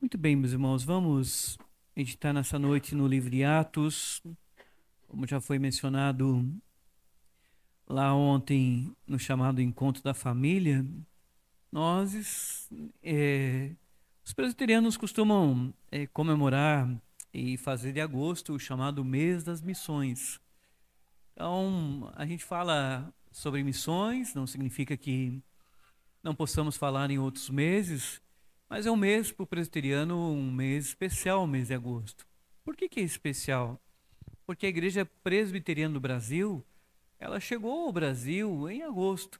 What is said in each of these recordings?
Muito bem, meus irmãos, vamos meditar nessa noite no livro de Atos, como já foi mencionado lá ontem no chamado Encontro da Família. Nós, os presbiterianos costumam comemorar e fazer de agosto o chamado Mês das Missões. Então, a gente fala sobre missões, não significa que não possamos falar em outros meses, mas é um mês para o presbiteriano, um mês especial, o mês de agosto. Por que é especial? Porque a Igreja Presbiteriana do Brasil, ela chegou ao Brasil em agosto.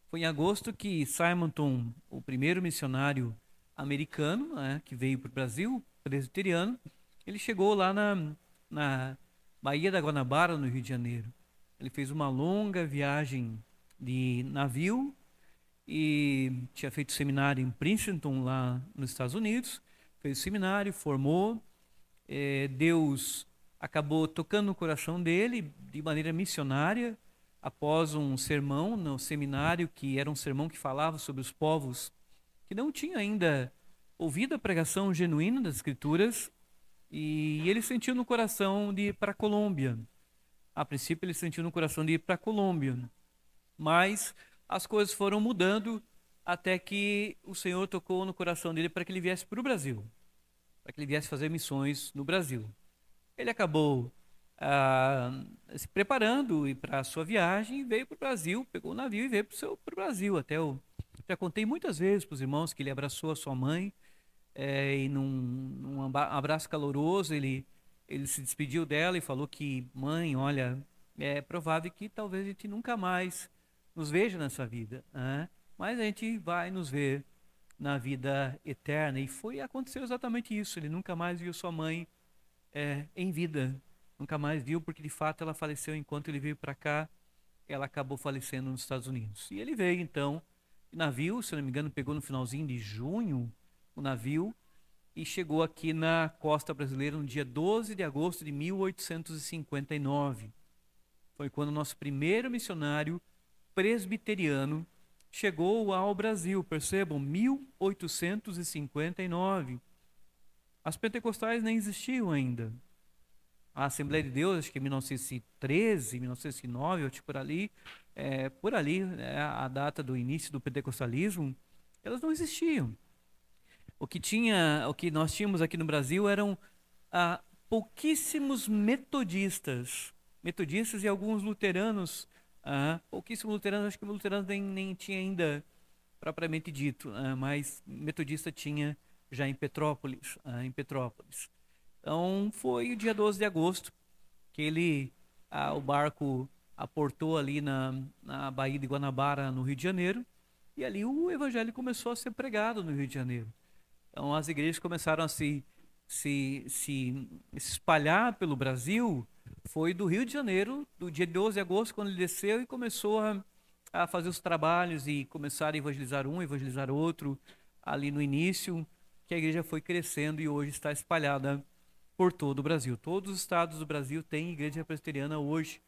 Foi em agosto que Simonton, o primeiro missionário americano, né, que veio para o Brasil, presbiteriano, ele chegou lá na Baía da Guanabara, no Rio de Janeiro. Ele fez uma longa viagem de navio e tinha feito seminário em Princeton, lá nos Estados Unidos. Fez o seminário, formou. Deus acabou tocando no coração dele de maneira missionária, após um sermão no seminário, que era um sermão que falava sobre os povos que não tinham ainda ouvido a pregação genuína das Escrituras, e ele sentiu no coração de ir para a Colômbia. A princípio, ele sentiu no coração de ir para a Colômbia, mas as coisas foram mudando até que o Senhor tocou no coração dele para que ele viesse para o Brasil, para que ele viesse fazer missões no Brasil. Ele acabou se preparando para a sua viagem, veio para o Brasil, pegou o navio e veio para o Brasil. Até eu já contei muitas vezes para os irmãos que ele abraçou a sua mãe, e num abraço caloroso ele se despediu dela e falou que, mãe, olha, é provável que talvez a gente nunca mais nos veja nessa vida, né? Mas a gente vai nos ver na vida eterna. E aconteceu exatamente isso. Ele nunca mais viu sua mãe em vida, nunca mais viu, porque de fato ela faleceu enquanto ele veio para cá. Ela acabou falecendo nos Estados Unidos. E ele veio então, de navio, se não me engano, pegou no finalzinho de junho o navio e chegou aqui na costa brasileira no dia 12 de agosto de 1859. Foi quando o nosso primeiro missionário presbiteriano chegou ao Brasil. Percebam, 1859. As pentecostais nem existiam ainda. A Assembleia de Deus, acho que em 1913, 1909, ou tipo por ali, né, a data do início do pentecostalismo, elas não existiam. O que nós tínhamos aqui no Brasil eram pouquíssimos metodistas e alguns luteranos. Pouquíssimos luteranos, acho que luteranos nem tinha ainda propriamente dito, mas metodista tinha já em Petrópolis, Então foi o dia 12 de agosto que o barco aportou ali na Baía de Guanabara, no Rio de Janeiro, e ali o evangelho começou a ser pregado no Rio de Janeiro. Então as igrejas começaram a se espalhar pelo Brasil. Foi do Rio de Janeiro, do dia 12 de agosto, quando ele desceu e começou a fazer os trabalhos e começar a evangelizar um, evangelizar outro, ali no início, que a igreja foi crescendo e hoje está espalhada por todo o Brasil. Todos os estados do Brasil têm igreja presbiteriana hoje.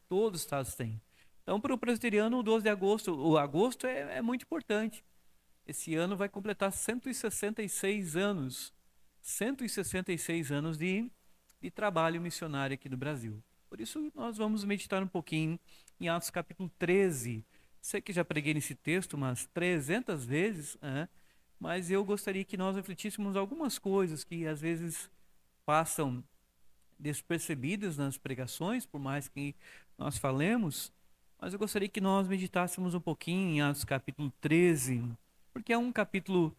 Todos os estados têm. Então, para o presbiteriano, o 12 de agosto, o agosto é muito importante. Esse ano vai completar 166 anos. 166 anos de trabalho missionário aqui no Brasil. Por isso, nós vamos meditar um pouquinho em Atos capítulo 13. Sei que já preguei nesse texto umas 300 vezes, mas eu gostaria que nós refletíssemos algumas coisas que às vezes passam despercebidas nas pregações, por mais que nós falemos, mas eu gostaria que nós meditássemos um pouquinho em Atos capítulo 13, porque é um capítulo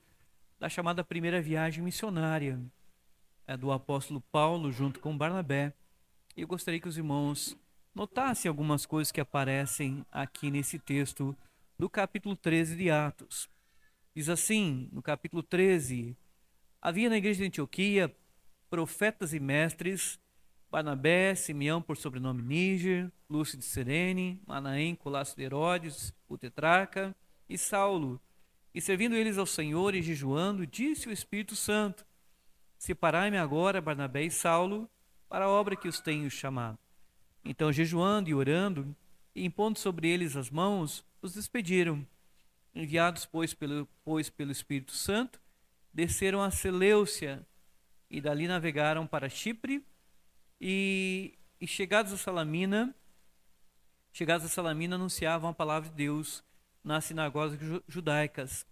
da chamada primeira viagem missionária do apóstolo Paulo junto com Barnabé. Eu gostaria que os irmãos notassem algumas coisas que aparecem aqui nesse texto do capítulo 13 de Atos. Diz assim, no capítulo 13: havia na igreja de Antioquia profetas e mestres: Barnabé, Simeão por sobrenome Níger, Lúcio de Cirene, Manaém, Colasso de Herodes, o tetrarca, e Saulo. E servindo eles ao Senhor e jejuando, disse o Espírito Santo: separai-me agora Barnabé e Saulo para a obra que os tenho chamado. Então, jejuando e orando, e impondo sobre eles as mãos, os despediram. Enviados, pois, pelo Espírito Santo, desceram a Seleucia e dali navegaram para Chipre e chegados a Salamina, anunciavam a palavra de Deus nas sinagogas judaicas.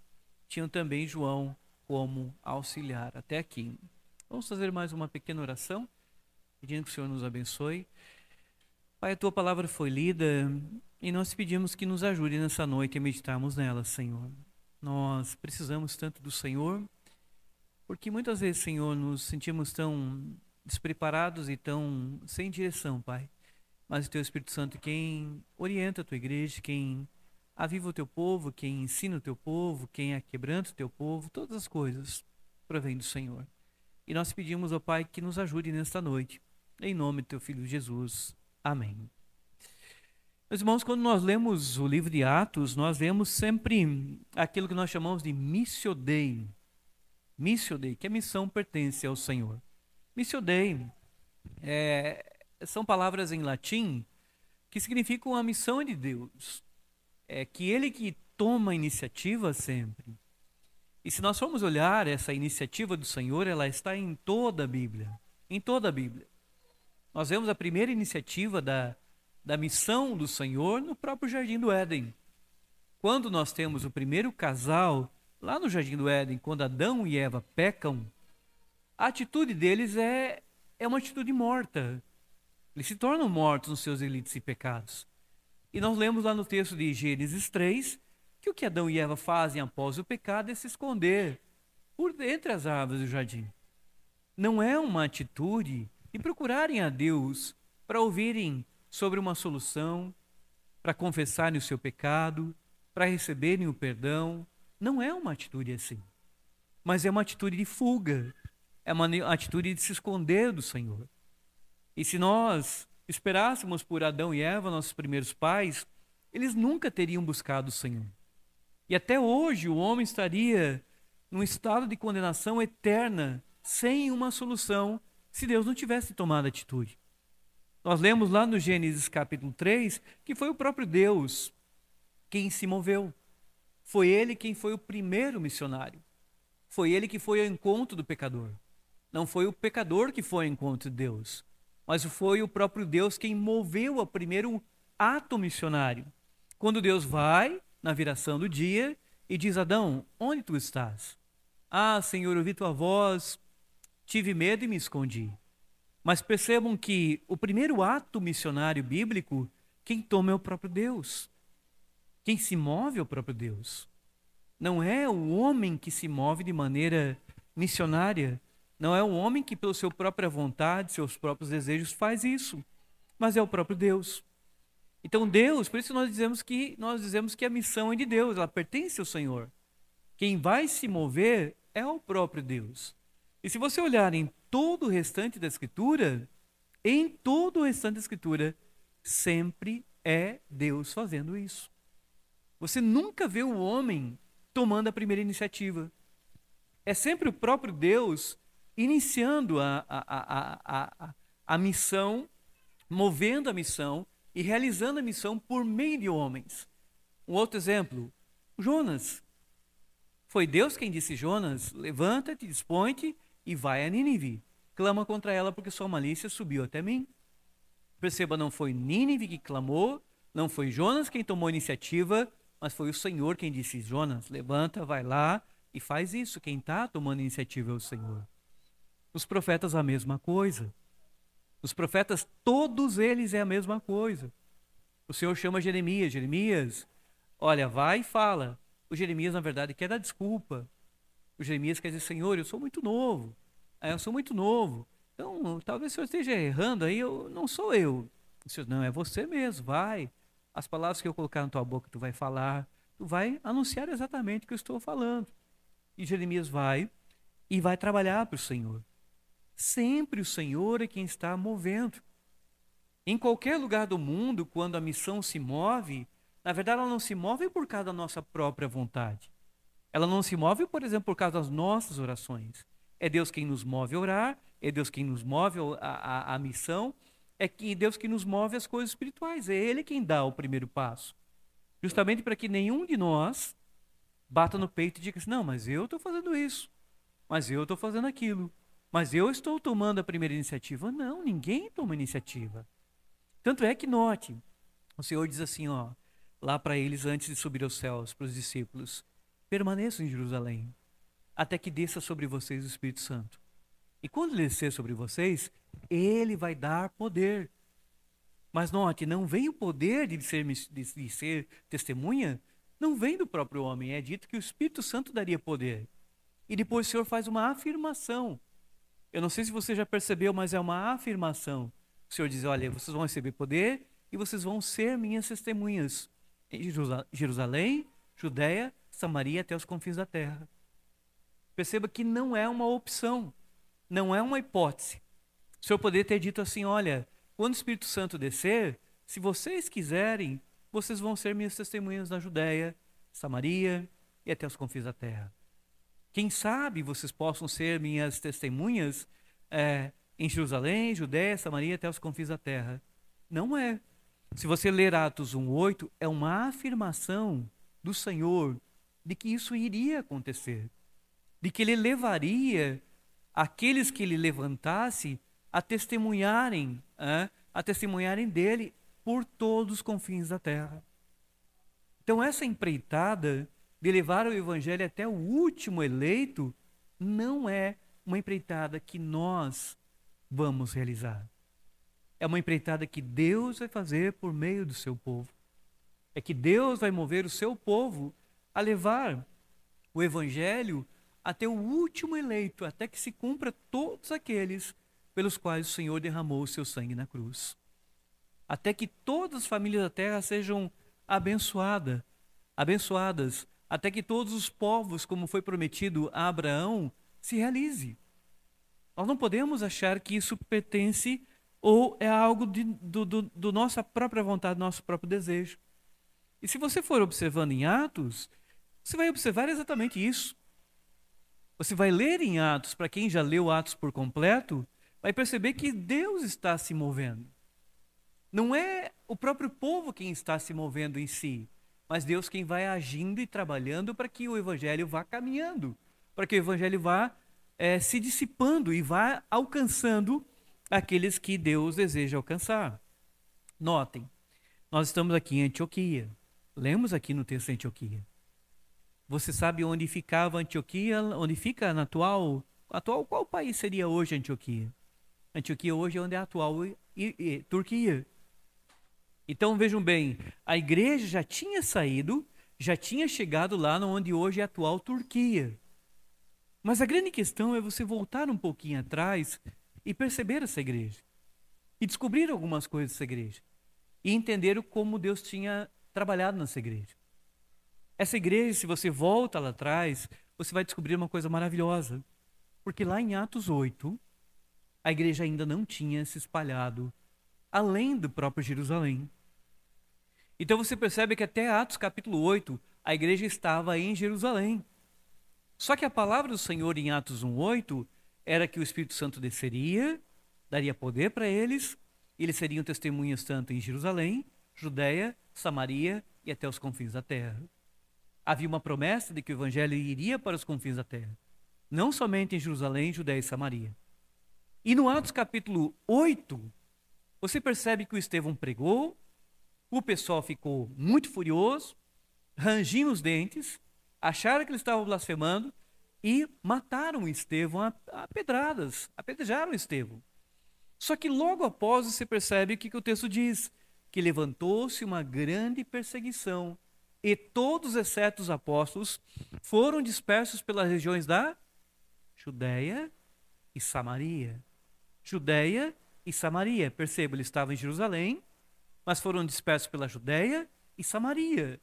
Tinham também João como auxiliar. Até aqui. Vamos fazer mais uma pequena oração, pedindo que o Senhor nos abençoe. Pai, a tua palavra foi lida e nós pedimos que nos ajude nessa noite a meditarmos nela, Senhor. Nós precisamos tanto do Senhor, porque muitas vezes, Senhor, nos sentimos tão despreparados e tão sem direção, Pai. Mas o teu Espírito Santo é quem orienta a tua igreja, quem aviva o teu povo, quem ensina o teu povo, quem aquebranta o teu povo, todas as coisas provém do Senhor. E nós pedimos ao Pai que nos ajude nesta noite, em nome do teu Filho Jesus. Amém. Meus irmãos, quando nós lemos o livro de Atos, nós vemos sempre aquilo que nós chamamos de Missio Dei. Missio Dei, que a missão pertence ao Senhor. Missio Dei são palavras em latim que significam a missão de Deus. É que Ele que toma a iniciativa sempre. E se nós formos olhar essa iniciativa do Senhor, ela está em toda a Bíblia. Em toda a Bíblia. Nós vemos a primeira iniciativa da missão do Senhor no próprio Jardim do Éden. Quando nós temos o primeiro casal lá no Jardim do Éden, quando Adão e Eva pecam, a atitude deles é uma atitude morta. Eles se tornam mortos nos seus delitos e pecados. E nós lemos lá no texto de Gênesis 3 que o que Adão e Eva fazem após o pecado é se esconder por entre as árvores do jardim. Não é uma atitude de procurarem a Deus para ouvirem sobre uma solução, para confessarem o seu pecado, para receberem o perdão. Não é uma atitude assim. Mas é uma atitude de fuga. É uma atitude de se esconder do Senhor. E se nós esperássemos por Adão e Eva, nossos primeiros pais, eles nunca teriam buscado o Senhor. E até hoje o homem estaria num estado de condenação eterna, sem uma solução, se Deus não tivesse tomado atitude. Nós lemos lá no Gênesis capítulo 3 que foi o próprio Deus quem se moveu. Foi Ele quem foi o primeiro missionário. Foi Ele que foi ao encontro do pecador. Não foi o pecador que foi ao encontro de Deus, mas foi o próprio Deus quem moveu o primeiro ato missionário. Quando Deus vai na viração do dia e diz: Adão, onde tu estás? Ah, Senhor, ouvi tua voz, tive medo e me escondi. Mas percebam que o primeiro ato missionário bíblico, quem toma é o próprio Deus. Quem se move é o próprio Deus. Não é o homem que se move de maneira missionária. Não é o homem que, pela sua própria vontade, seus próprios desejos, faz isso. Mas é o próprio Deus. Então Deus, por isso nós dizemos que a missão é de Deus, ela pertence ao Senhor. Quem vai se mover é o próprio Deus. E se você olhar em todo o restante da Escritura, sempre é Deus fazendo isso. Você nunca vê o homem tomando a primeira iniciativa. É sempre o próprio Deus iniciando a missão, movendo a missão e realizando a missão por meio de homens. Um outro exemplo, Jonas. Foi Deus quem disse: Jonas, levanta-te, dispõe-te e vai a Nínive. Clama contra ela porque sua malícia subiu até mim. Perceba, não foi Nínive que clamou, não foi Jonas quem tomou a iniciativa, mas foi o Senhor quem disse: Jonas, levanta, vai lá e faz isso. Quem está tomando a iniciativa é o Senhor. Os profetas a mesma coisa. Os profetas, todos eles é a mesma coisa. O Senhor chama Jeremias: Jeremias, olha, vai e fala. O Jeremias, na verdade, quer dar desculpa. O Jeremias quer dizer: Senhor, eu sou muito novo. Eu sou muito novo. Então, talvez o Senhor esteja errando aí, não sou eu. O Senhor: não, é você mesmo, vai. As palavras que eu colocar na tua boca, tu vai falar. Tu vai anunciar exatamente o que eu estou falando. E Jeremias vai e vai trabalhar para o Senhor. Sempre o Senhor é quem está movendo. Em qualquer lugar do mundo, quando a missão se move, na verdade ela não se move por causa da nossa própria vontade. Ela não se move, por exemplo, por causa das nossas orações. É Deus quem nos move a orar, é Deus quem nos move a missão, Deus quem nos move as coisas espirituais. É Ele quem dá o primeiro passo. Justamente para que nenhum de nós bata no peito e diga assim: não, mas eu estou fazendo isso. mas eu estou fazendo aquilo. Mas eu estou tomando a primeira iniciativa. Não, ninguém toma iniciativa. Tanto é que note, o Senhor diz assim, ó, lá para eles antes de subir aos céus, para os discípulos: permaneçam em Jerusalém, até que desça sobre vocês o Espírito Santo. E quando ele descer sobre vocês, ele vai dar poder. Mas note, não vem o poder de ser testemunha, não vem do próprio homem. É dito que o Espírito Santo daria poder. E depois o Senhor faz uma afirmação. Eu não sei se você já percebeu, mas é uma afirmação. O Senhor diz, olha, vocês vão receber poder e vocês vão ser minhas testemunhas em Jerusalém, Judéia, Samaria, até os confins da terra. Perceba que não é uma opção, não é uma hipótese. O Senhor poderia ter dito assim, olha, quando o Espírito Santo descer, se vocês quiserem, vocês vão ser minhas testemunhas na Judéia, Samaria e até os confins da terra. Quem sabe vocês possam ser minhas testemunhas em Jerusalém, Judéia, Samaria até os confins da terra. Não é. Se você ler Atos 1:8, é uma afirmação do Senhor de que isso iria acontecer, de que ele levaria aqueles que ele levantasse a testemunharem dele por todos os confins da terra. Então essa empreitada de levar o evangelho até o último eleito não é uma empreitada que nós vamos realizar. É uma empreitada que Deus vai fazer por meio do seu povo. É que Deus vai mover o seu povo a levar o evangelho até o último eleito, até que se cumpra todos aqueles pelos quais o Senhor derramou o seu sangue na cruz. Até que todas as famílias da terra sejam abençoadas, até que todos os povos, como foi prometido a Abraão, se realize. Nós não podemos achar que isso pertence ou é algo do nossa própria vontade, do nosso próprio desejo. E se você for observando em Atos, você vai observar exatamente isso. Você vai ler em Atos, para quem já leu Atos por completo, vai perceber que Deus está se movendo. Não é o próprio povo quem está se movendo em si, mas Deus quem vai agindo e trabalhando para que o evangelho vá caminhando, para que o evangelho vá se dissipando e vá alcançando aqueles que Deus deseja alcançar. Notem, nós estamos aqui em Antioquia. Lemos aqui no texto de Antioquia. Você sabe onde ficava Antioquia? Onde fica na atual qual país seria hoje Antioquia? Antioquia hoje é onde é a atual Turquia. Então vejam bem, a igreja já tinha saído, já tinha chegado lá onde hoje é a atual Turquia. Mas a grande questão é você voltar um pouquinho atrás e perceber essa igreja. E descobrir algumas coisas dessa igreja. E entender como Deus tinha trabalhado nessa igreja. Essa igreja, se você volta lá atrás, você vai descobrir uma coisa maravilhosa. Porque lá em Atos 8, a igreja ainda não tinha se espalhado além do próprio Jerusalém. Então você percebe que até Atos capítulo 8, a igreja estava em Jerusalém. Só que a palavra do Senhor em Atos 1:8 era que o Espírito Santo desceria, daria poder para eles, e eles seriam testemunhas tanto em Jerusalém, Judéia, Samaria e até os confins da terra. Havia uma promessa de que o evangelho iria para os confins da terra, não somente em Jerusalém, Judéia e Samaria. E no Atos capítulo 8, você percebe que o Estevão pregou, o pessoal ficou muito furioso, rangiam os dentes, acharam que eles estavam blasfemando e mataram Estevão a pedradas, apedrejaram Estevão. Só que logo após você percebe o que o texto diz, que levantou-se uma grande perseguição e todos, exceto os apóstolos, foram dispersos pelas regiões da Judéia e Samaria. Judéia e Samaria. Perceba, eles estavam em Jerusalém, mas foram dispersos pela Judéia e Samaria.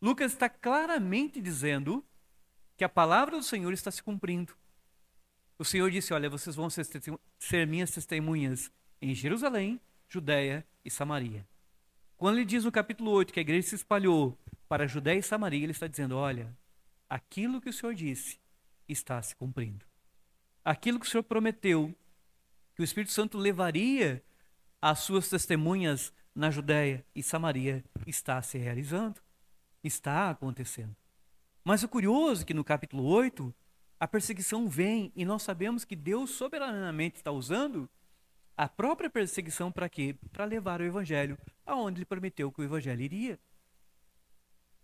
Lucas está claramente dizendo que a palavra do Senhor está se cumprindo. O Senhor disse, olha, vocês vão ser minhas testemunhas em Jerusalém, Judéia e Samaria. Quando ele diz no capítulo 8 que a igreja se espalhou para a Judéia e Samaria, ele está dizendo, olha, aquilo que o Senhor disse está se cumprindo. Aquilo que o Senhor prometeu, que o Espírito Santo levaria as suas testemunhas na Judéia e Samaria, está se realizando, está acontecendo. Mas o curioso é que no capítulo 8, a perseguição vem e nós sabemos que Deus soberanamente está usando a própria perseguição para quê? Para levar o evangelho aonde ele prometeu que o evangelho iria.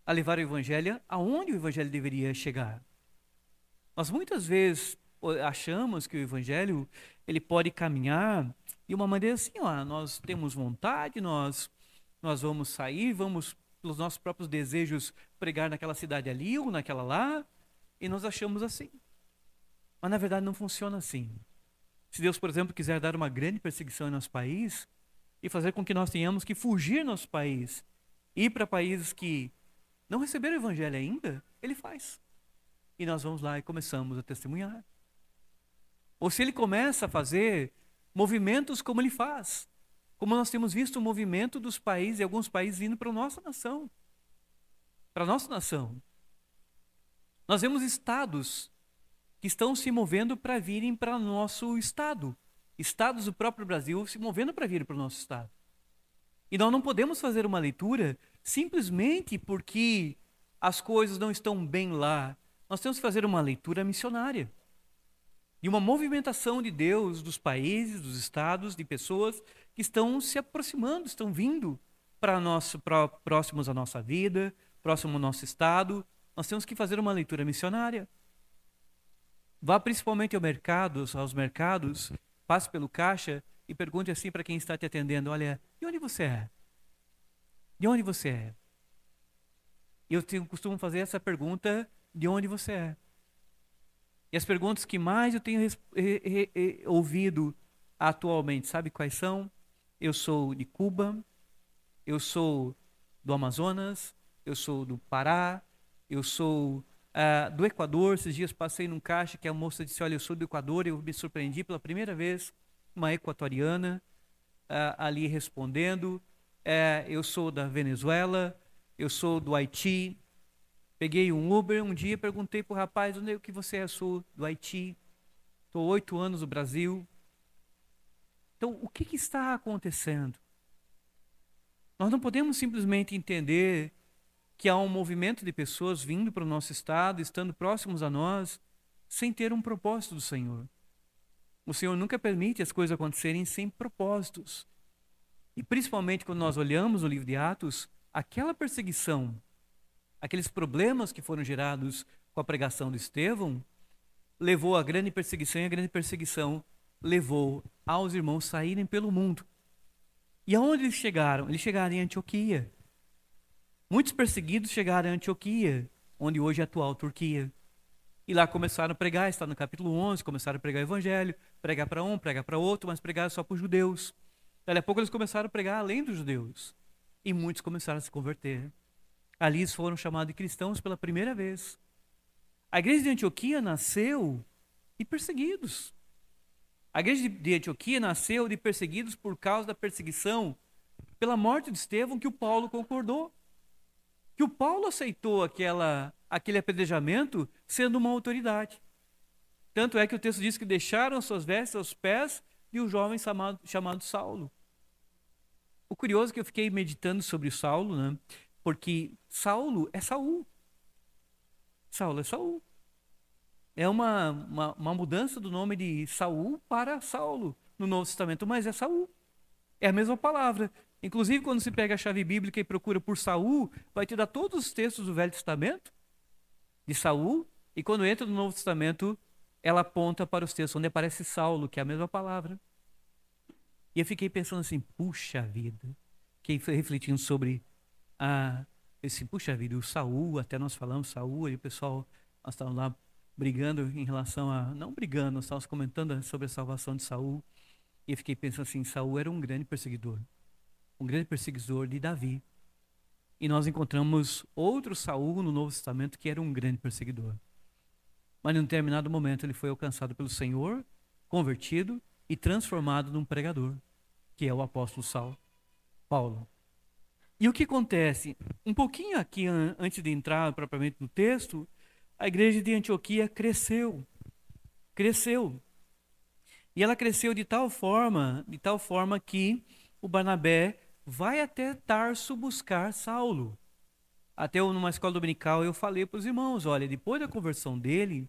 A levar o evangelho aonde o evangelho deveria chegar. Nós muitas vezes achamos que o evangelho ele pode caminhar de uma maneira assim, ó, nós temos vontade, nós vamos sair, vamos pelos nossos próprios desejos pregar naquela cidade ali ou naquela lá, e nós achamos assim. Mas na verdade não funciona assim. Se Deus, por exemplo, quiser dar uma grande perseguição em nosso país e fazer com que nós tenhamos que fugir do nosso país, ir para países que não receberam o evangelho ainda, ele faz. E nós vamos lá e começamos a testemunhar. Ou se ele começa a fazer movimentos como ele faz, como nós temos visto o movimento dos países, e alguns países vindo para a nossa nação. Para a nossa nação. Nós vemos estados que estão se movendo para virem para o nosso estado. Estados do próprio Brasil se movendo para vir para o nosso estado. E nós não podemos fazer uma leitura simplesmente porque as coisas não estão bem lá. Nós temos que fazer uma leitura missionária. E uma movimentação de Deus dos países, dos estados, de pessoas que estão se aproximando, estão vindo próximos à nossa vida, próximo ao nosso estado. Nós temos que fazer uma leitura missionária. Vá principalmente aos mercados, passe pelo caixa e pergunte assim para quem está te atendendo, olha, de onde você é? De onde você é? Eu costumo fazer essa pergunta, de onde você é? E as perguntas que mais eu tenho ouvido atualmente, sabe quais são? Eu sou de Cuba, eu sou do Amazonas, eu sou do Pará, eu sou do Equador. Esses dias passei num caixa que a moça disse, olha, eu sou do Equador, eu me surpreendi pela primeira vez, uma equatoriana ali respondendo, eu sou da Venezuela, eu sou do Haiti. Peguei um Uber um dia e perguntei para o rapaz, onde é que você é? Eu sou do Haiti, estou 8 anos no Brasil. Então, o que está acontecendo? Nós não podemos simplesmente entender que há um movimento de pessoas vindo para o nosso estado, estando próximos a nós, sem ter um propósito do Senhor. O Senhor nunca permite as coisas acontecerem sem propósitos. E principalmente quando nós olhamos no livro de Atos, aquela perseguição, aqueles problemas que foram gerados com a pregação de Estevão, levou à grande perseguição, e a grande perseguição levou aos irmãos saírem pelo mundo. E aonde eles chegaram? Eles chegaram em Antioquia. Muitos perseguidos chegaram em Antioquia, onde hoje é a atual Turquia. E lá começaram a pregar, está no capítulo 11, começaram a pregar o evangelho, pregar para um, pregar para outro, mas pregar só para os judeus. Daí a pouco eles começaram a pregar além dos judeus. E muitos começaram a se converter. Ali eles foram chamados de cristãos pela primeira vez. A igreja de Antioquia nasceu de perseguidos. A igreja de Antioquia nasceu de perseguidos por causa da perseguição pela morte de Estevão, que o Paulo concordou. Que o Paulo aceitou aquele apedrejamento sendo uma autoridade. Tanto é que o texto diz que deixaram suas vestes aos pés de um jovem chamado Saulo. O curioso é que eu fiquei meditando sobre o Saulo, né? Porque Saulo é Saul. Saulo é Saul. É uma mudança do nome de Saul para Saulo no Novo Testamento, mas é Saul. É a mesma palavra. Inclusive, quando se pega a chave bíblica e procura por Saul, vai te dar todos os textos do Velho Testamento de Saul, e quando entra no Novo Testamento, ela aponta para os textos onde aparece Saulo, que é a mesma palavra. E eu fiquei pensando assim, puxa vida, fiquei refletindo sobre puxa vida, o Saul, até nós falamos Saul, e o pessoal, nós estávamos lá brigando em relação não brigando, nós estávamos comentando sobre a salvação de Saul, e eu fiquei pensando assim, Saul era um grande perseguidor de Davi. E nós encontramos outro Saul no Novo Testamento que era um grande perseguidor. Mas em um determinado momento ele foi alcançado pelo Senhor, convertido e transformado num pregador, que é o apóstolo Paulo. E o que acontece? Um pouquinho aqui antes de entrar propriamente no texto, a igreja de Antioquia cresceu. E ela cresceu de tal forma que o Barnabé vai até Tarso buscar Saulo. Até numa escola dominical eu falei para os irmãos, olha, depois da conversão dele,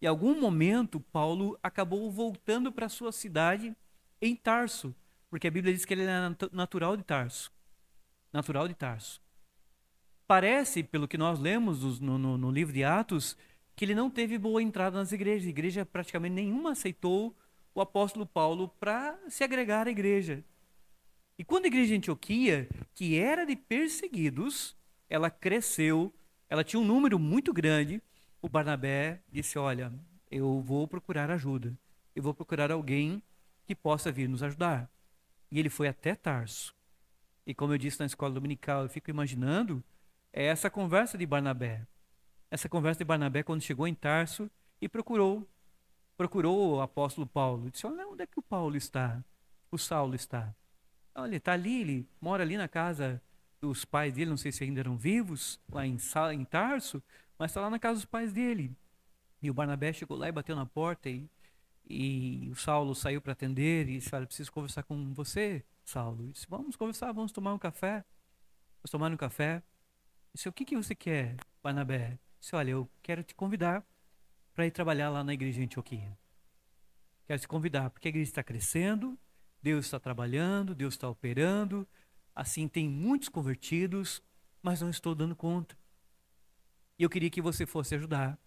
Em algum momento, Paulo acabou voltando para sua cidade em Tarso, porque a Bíblia diz que ele era natural de Tarso. Natural de Tarso. Parece, pelo que nós lemos no livro de Atos, que ele não teve boa entrada nas igrejas. A igreja praticamente nenhuma aceitou o apóstolo Paulo para se agregar à igreja. E quando a igreja de Antioquia, que era de perseguidos, ela cresceu, ela tinha um número muito grande, o Barnabé disse, olha, eu vou procurar ajuda, eu vou procurar alguém que possa vir nos ajudar. E ele foi até Tarso. E como eu disse na escola dominical, eu fico imaginando essa conversa de Barnabé. Essa conversa de Barnabé quando chegou em Tarso e procurou o apóstolo Paulo. Disse, olha, onde é que o Paulo está? O Saulo está. Olha, ele está ali, ele mora ali na casa dos pais dele, não sei se ainda eram vivos, lá em Tarso, mas está lá na casa dos pais dele. E o Barnabé chegou lá e bateu na porta e o Saulo saiu para atender e disse, olha, preciso conversar com você, Saulo. Ele disse, vamos conversar, vamos tomar um café. Vamos tomar um café. Eu disse, o que você quer, Barnabé? Eu disse, olha, eu quero te convidar para ir trabalhar lá na igreja de Antioquia. Quero te convidar, porque a igreja está crescendo, Deus está trabalhando, Deus está operando, assim, tem muitos convertidos, mas não estou dando conta. E eu queria que você fosse ajudar.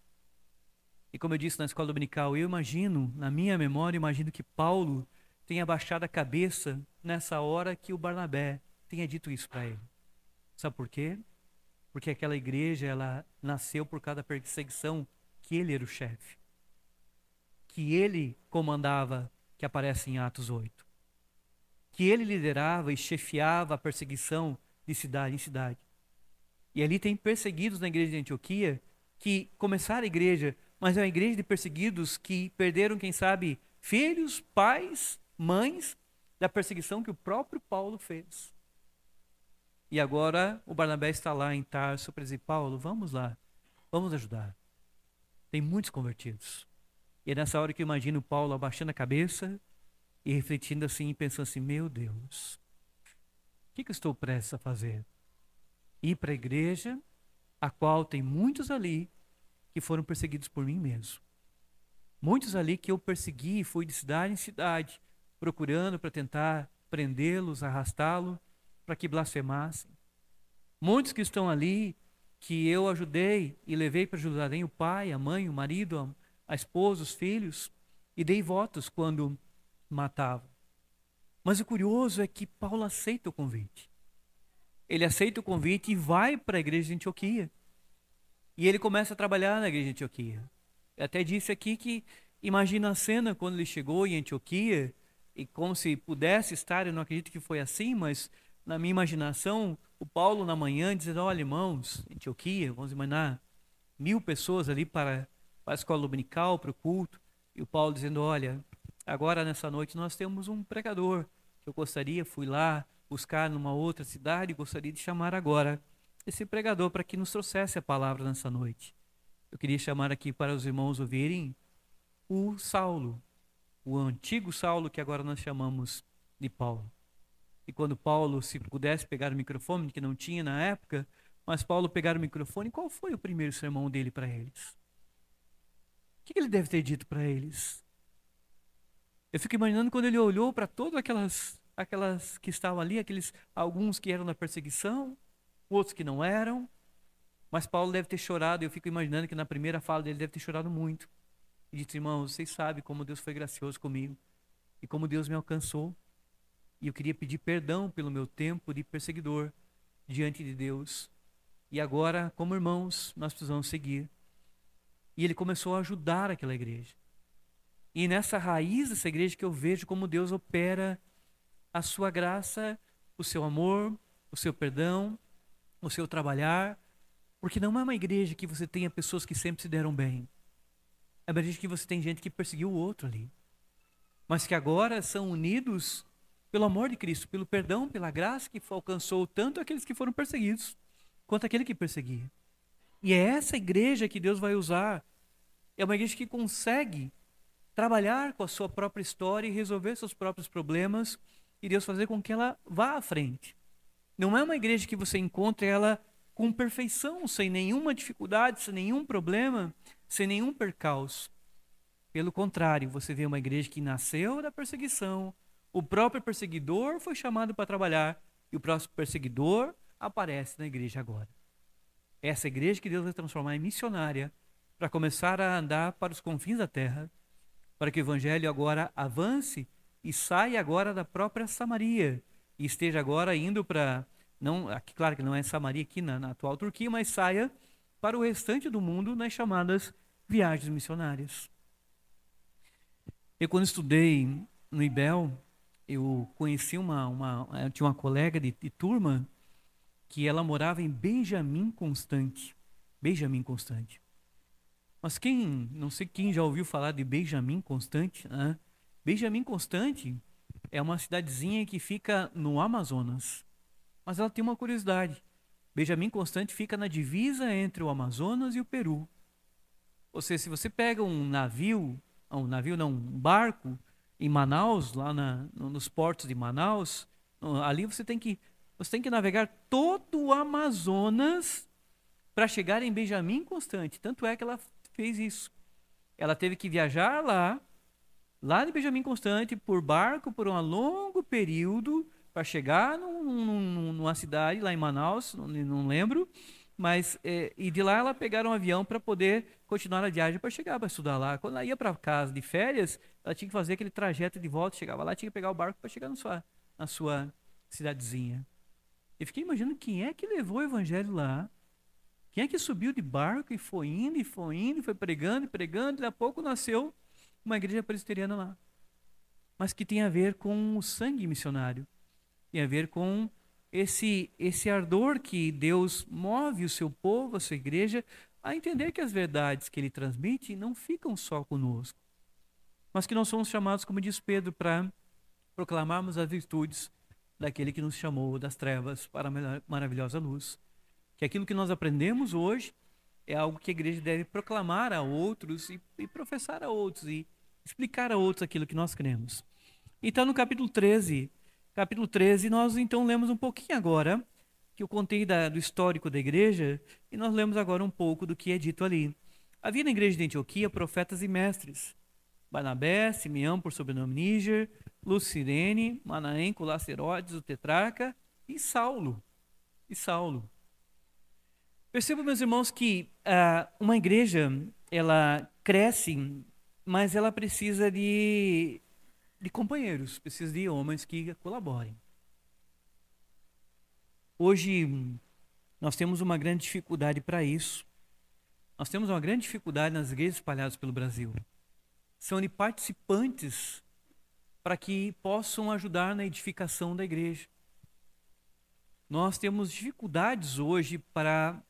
E como eu disse na escola dominical, eu imagino, na minha memória, imagino que Paulo tenha baixado a cabeça nessa hora que o Barnabé tenha dito isso para ele. Sabe por quê? Porque aquela igreja, ela nasceu por causa da perseguição que ele era o chefe. Que ele comandava, que aparece em Atos 8. Que ele liderava e chefiava a perseguição de cidade em cidade. E ali tem perseguidos na igreja de Antioquia que começaram a igreja, mas é uma igreja de perseguidos que perderam, quem sabe, filhos, pais, mães, da perseguição que o próprio Paulo fez. E agora o Barnabé está lá em Tarso para dizer, Paulo, vamos lá, vamos ajudar. Tem muitos convertidos. E é nessa hora que eu imagino Paulo abaixando a cabeça e refletindo assim, pensando assim, meu Deus, o que eu estou prestes a fazer? Ir para a igreja, a qual tem muitos ali que foram perseguidos por mim mesmo. Muitos ali que eu persegui e fui de cidade em cidade, procurando para tentar prendê-los, arrastá-los, para que blasfemassem. Muitos que estão ali, que eu ajudei e levei para Jerusalém o pai, a mãe, o marido, a esposa, os filhos, e dei votos quando matavam. Mas o curioso é que Paulo aceita o convite. Ele aceita o convite e vai para a igreja de Antioquia. E ele começa a trabalhar na igreja de Antioquia. Eu até disse aqui que imagina a cena quando ele chegou em Antioquia, e como se pudesse estar, eu não acredito que foi assim, mas na minha imaginação, o Paulo na manhã dizendo, olha irmãos, Antioquia, vamos imaginar 1000 pessoas ali para a escola dominical, para o culto, e o Paulo dizendo, olha, agora nessa noite nós temos um pregador, que eu gostaria, fui lá buscar numa outra cidade, gostaria de chamar agora esse pregador para que nos trouxesse a palavra nessa noite. Eu queria chamar aqui para os irmãos ouvirem o Saulo, o antigo Saulo que agora nós chamamos de Paulo. E quando Paulo, se pudesse pegar o microfone, que não tinha na época, mas Paulo pegar o microfone, qual foi o primeiro sermão dele para eles? O que ele deve ter dito para eles? Eu fico imaginando quando ele olhou para todas aquelas que estavam ali, alguns que eram na perseguição, outros que não eram, mas Paulo deve ter chorado, eu fico imaginando que na primeira fala dele deve ter chorado muito. E disse, irmãos, vocês sabem como Deus foi gracioso comigo e como Deus me alcançou. E eu queria pedir perdão pelo meu tempo de perseguidor diante de Deus. E agora, como irmãos, nós precisamos seguir. E ele começou a ajudar aquela igreja. E nessa raiz dessa igreja que eu vejo como Deus opera a sua graça, o seu amor, o seu perdão, o seu trabalhar. Porque não é uma igreja que você tenha pessoas que sempre se deram bem. É uma igreja que você tem gente que perseguiu o outro ali. Mas que agora são unidos pelo amor de Cristo, pelo perdão, pela graça que alcançou tanto aqueles que foram perseguidos, quanto aquele que perseguia. E é essa igreja que Deus vai usar. É uma igreja que consegue trabalhar com a sua própria história e resolver seus próprios problemas e Deus fazer com que ela vá à frente. Não é uma igreja que você encontre ela com perfeição, sem nenhuma dificuldade, sem nenhum problema, sem nenhum percalço. Pelo contrário, você vê uma igreja que nasceu da perseguição, o próprio perseguidor foi chamado para trabalhar e o próximo perseguidor aparece na igreja agora. Essa igreja que Deus vai transformar em missionária para começar a andar para os confins da terra, para que o evangelho agora avance e saia agora da própria Samaria e esteja agora indo para, não, aqui, claro que não é Samaria aqui na atual Turquia, mas saia para o restante do mundo nas chamadas viagens missionárias. Eu, quando estudei no IBEL, eu conheci eu tinha uma colega de turma que ela morava em Benjamin Constant. Benjamin Constant. Mas não sei quem já ouviu falar de Benjamin Constant, né? Benjamin Constant é uma cidadezinha que fica no Amazonas. Mas ela tem uma curiosidade. Benjamin Constant fica na divisa entre o Amazonas e o Peru. Ou seja, se você pega um barco em Manaus, lá nos portos de Manaus, ali você tem que navegar todo o Amazonas para chegar em Benjamin Constant. Tanto é que ela fez isso. Ela teve que viajar lá de Benjamin Constant, por barco, por um longo período, para chegar numa cidade lá em Manaus, não lembro, mas e de lá ela pegaram um avião para poder continuar a viagem para chegar para estudar lá. Quando ela ia para casa de férias, ela tinha que fazer aquele trajeto de volta, chegava lá, tinha que pegar o barco para chegar na sua cidadezinha. Eu fiquei imaginando quem é que levou o evangelho lá, quem é que subiu de barco e foi indo, foi pregando, e daqui a pouco nasceu uma igreja presbiteriana lá. Mas que tem a ver com o sangue missionário, tem a ver com esse ardor que Deus move o seu povo, a sua igreja, a entender que as verdades que ele transmite não ficam só conosco, mas que nós somos chamados, como diz Pedro, para proclamarmos as virtudes daquele que nos chamou das trevas para a maravilhosa luz. Que aquilo que nós aprendemos hoje é algo que a igreja deve proclamar a outros e professar a outros e explicar a outros aquilo que nós cremos. Então, no capítulo 13, nós então lemos um pouquinho agora, que eu contei do histórico da igreja, e nós lemos agora um pouco do que é dito ali. Havia na igreja de Antioquia profetas e mestres: Barnabé, Simeão, por sobrenome Níger, Lucirene, Manaém, Colacerodes, o tetrarca, e Saulo. Percebam, meus irmãos, que uma igreja, ela cresce, mas ela precisa de companheiros, precisa de homens que colaborem. Hoje, nós temos uma grande dificuldade para isso. Nós temos uma grande dificuldade nas igrejas espalhadas pelo Brasil. São de participantes para que possam ajudar na edificação da igreja. Nós temos dificuldades hoje para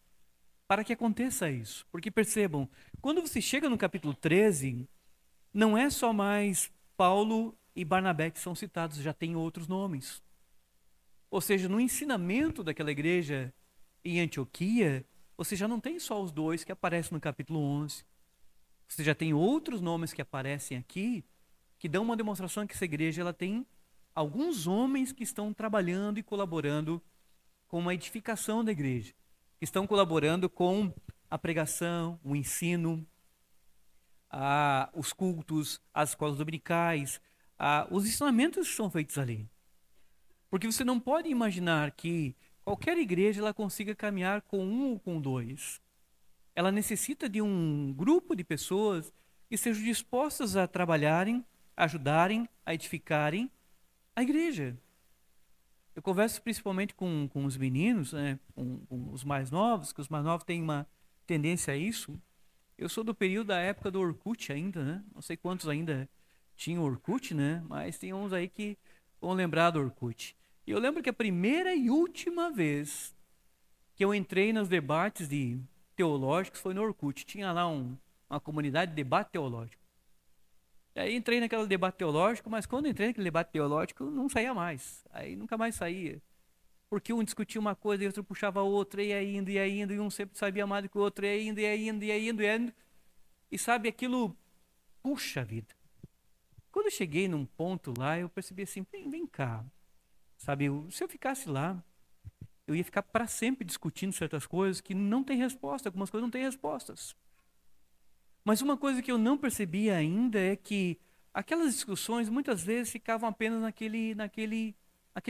que aconteça isso. Porque percebam, quando você chega no capítulo 13, não é só mais Paulo e Barnabé que são citados, já tem outros nomes. Ou seja, no ensinamento daquela igreja em Antioquia, você já não tem só os dois que aparecem no capítulo 11. Você já tem outros nomes que aparecem aqui, que dão uma demonstração que essa igreja ela tem alguns homens que estão trabalhando e colaborando com a edificação da igreja, que estão colaborando com a pregação, o ensino, os cultos, as escolas dominicais, os ensinamentos que são feitos ali. Porque você não pode imaginar que qualquer igreja ela consiga caminhar com um ou com dois. Ela necessita de um grupo de pessoas que sejam dispostas a trabalharem, a ajudarem, a edificarem a igreja. Eu converso principalmente com os meninos, né, com os mais novos, que os mais novos têm uma tendência a isso. Eu sou do período da época do Orkut ainda, né? Não sei quantos ainda tinham Orkut, né? Mas tem uns aí que vão lembrar do Orkut. E eu lembro que a primeira e última vez que eu entrei nos debates teológicos foi no Orkut. Tinha lá uma comunidade de debate teológico. E aí entrei naquele debate teológico, mas quando entrei naquele debate teológico, não saía mais. Aí nunca mais saía. Porque um discutia uma coisa e outro puxava a outra, e aí indo, e um sempre sabia mais do que o outro, e aí indo. E sabe, aquilo puxa a vida. Quando eu cheguei num ponto lá, eu percebi assim, vem cá. Sabe, se eu ficasse lá, eu ia ficar para sempre discutindo certas coisas que não tem resposta, algumas coisas não têm respostas. Mas uma coisa que eu não percebi ainda é que aquelas discussões muitas vezes ficavam apenas naquele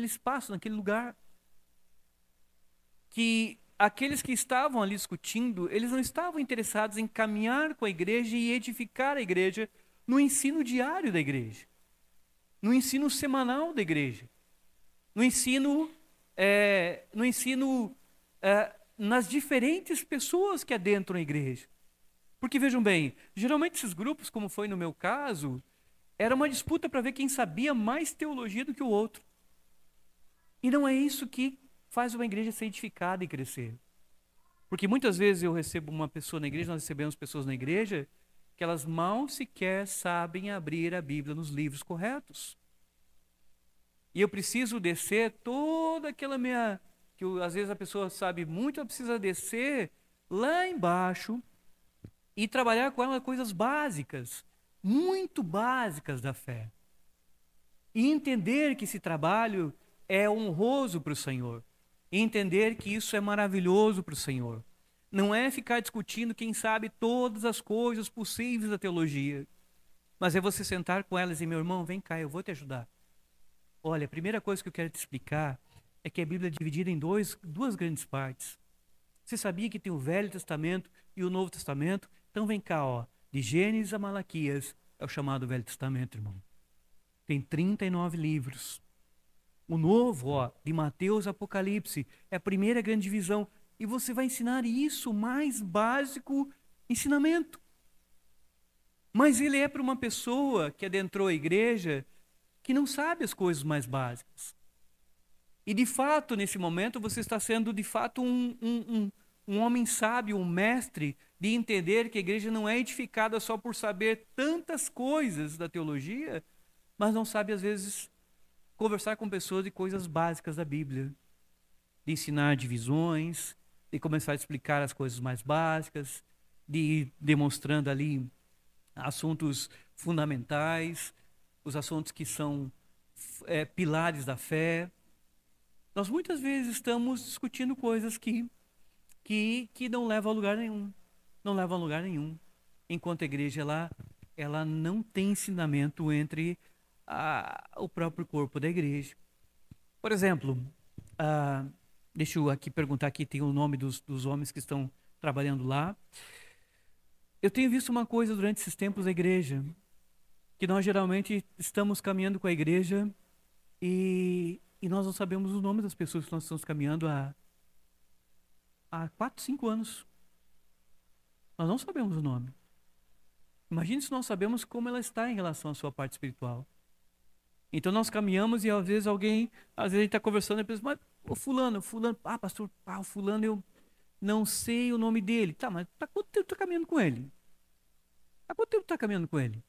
espaço, naquele lugar. Que aqueles que estavam ali discutindo, eles não estavam interessados em caminhar com a igreja e edificar a igreja no ensino diário da igreja, no ensino semanal da igreja, no ensino, nas diferentes pessoas que adentram a igreja. Porque vejam bem, geralmente esses grupos, como foi no meu caso, era uma disputa para ver quem sabia mais teologia do que o outro. E não é isso que faz uma igreja ser edificada e crescer. Porque muitas vezes eu recebo uma pessoa na igreja, nós recebemos pessoas na igreja, que elas mal sequer sabem abrir a Bíblia nos livros corretos. E eu preciso descer toda aquela minha... às vezes a pessoa sabe muito, ela precisa descer lá embaixo e trabalhar com ela coisas básicas, muito básicas da fé. E entender que esse trabalho é honroso para o Senhor. E entender que isso é maravilhoso para o Senhor. Não é ficar discutindo quem sabe todas as coisas possíveis da teologia. Mas é você sentar com elas e, meu irmão, vem cá, eu vou te ajudar. Olha, a primeira coisa que eu quero te explicar é que a Bíblia é dividida em duas grandes partes. Você sabia que tem o Velho Testamento e o Novo Testamento? Então vem cá, ó, de Gênesis a Malaquias é o chamado Velho Testamento, irmão. Tem 39 livros. O Novo, ó, de Mateus a Apocalipse, é a primeira grande divisão. E você vai ensinar isso, o mais básico ensinamento. Mas ele é para uma pessoa que adentrou a igreja que não sabe as coisas mais básicas. E de fato, nesse momento, você está sendo de fato um homem sábio, um mestre, de entender que a igreja não é edificada só por saber tantas coisas da teologia, mas não sabe, às vezes, conversar com pessoas de coisas básicas da Bíblia. De ensinar divisões, de começar a explicar as coisas mais básicas, de ir demonstrando ali assuntos fundamentais, os assuntos que são pilares da fé. Nós muitas vezes estamos discutindo coisas que não levam a lugar nenhum. Não levam a lugar nenhum. Enquanto a igreja ela não tem ensinamento entre o próprio corpo da igreja. Por exemplo, deixa eu aqui perguntar, aqui tem o nome dos homens que estão trabalhando lá. Eu tenho visto uma coisa durante esses tempos da igreja, que nós geralmente estamos caminhando com a igreja e nós não sabemos o nome das pessoas que nós estamos caminhando há 4, 5 anos. Nós não sabemos o nome. Imagine se nós sabemos como ela está em relação à sua parte espiritual. Então nós caminhamos e às vezes a gente está conversando e pensa, mas o fulano, pastor, o fulano eu não sei o nome dele. Tá, mas há quanto tempo tu está caminhando com ele? Há quanto tempo tu está caminhando com ele?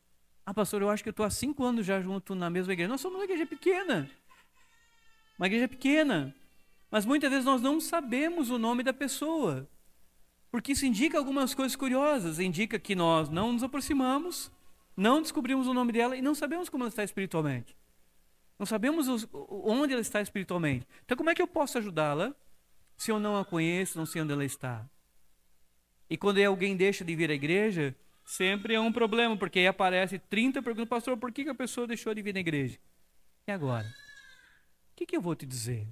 Pastor, eu acho que eu estou há 5 anos já junto na mesma igreja. Nós somos uma igreja pequena. Uma igreja pequena. Mas muitas vezes nós não sabemos o nome da pessoa. Porque isso indica algumas coisas curiosas. Indica que nós não nos aproximamos, não descobrimos o nome dela e não sabemos como ela está espiritualmente. Não sabemos onde ela está espiritualmente. Então como é que eu posso ajudá-la se eu não a conheço, não sei onde ela está? E quando alguém deixa de vir à igreja, sempre é um problema, porque aí aparece 30 perguntas, pastor, por que a pessoa deixou de vir na igreja? E agora? O que eu vou te dizer?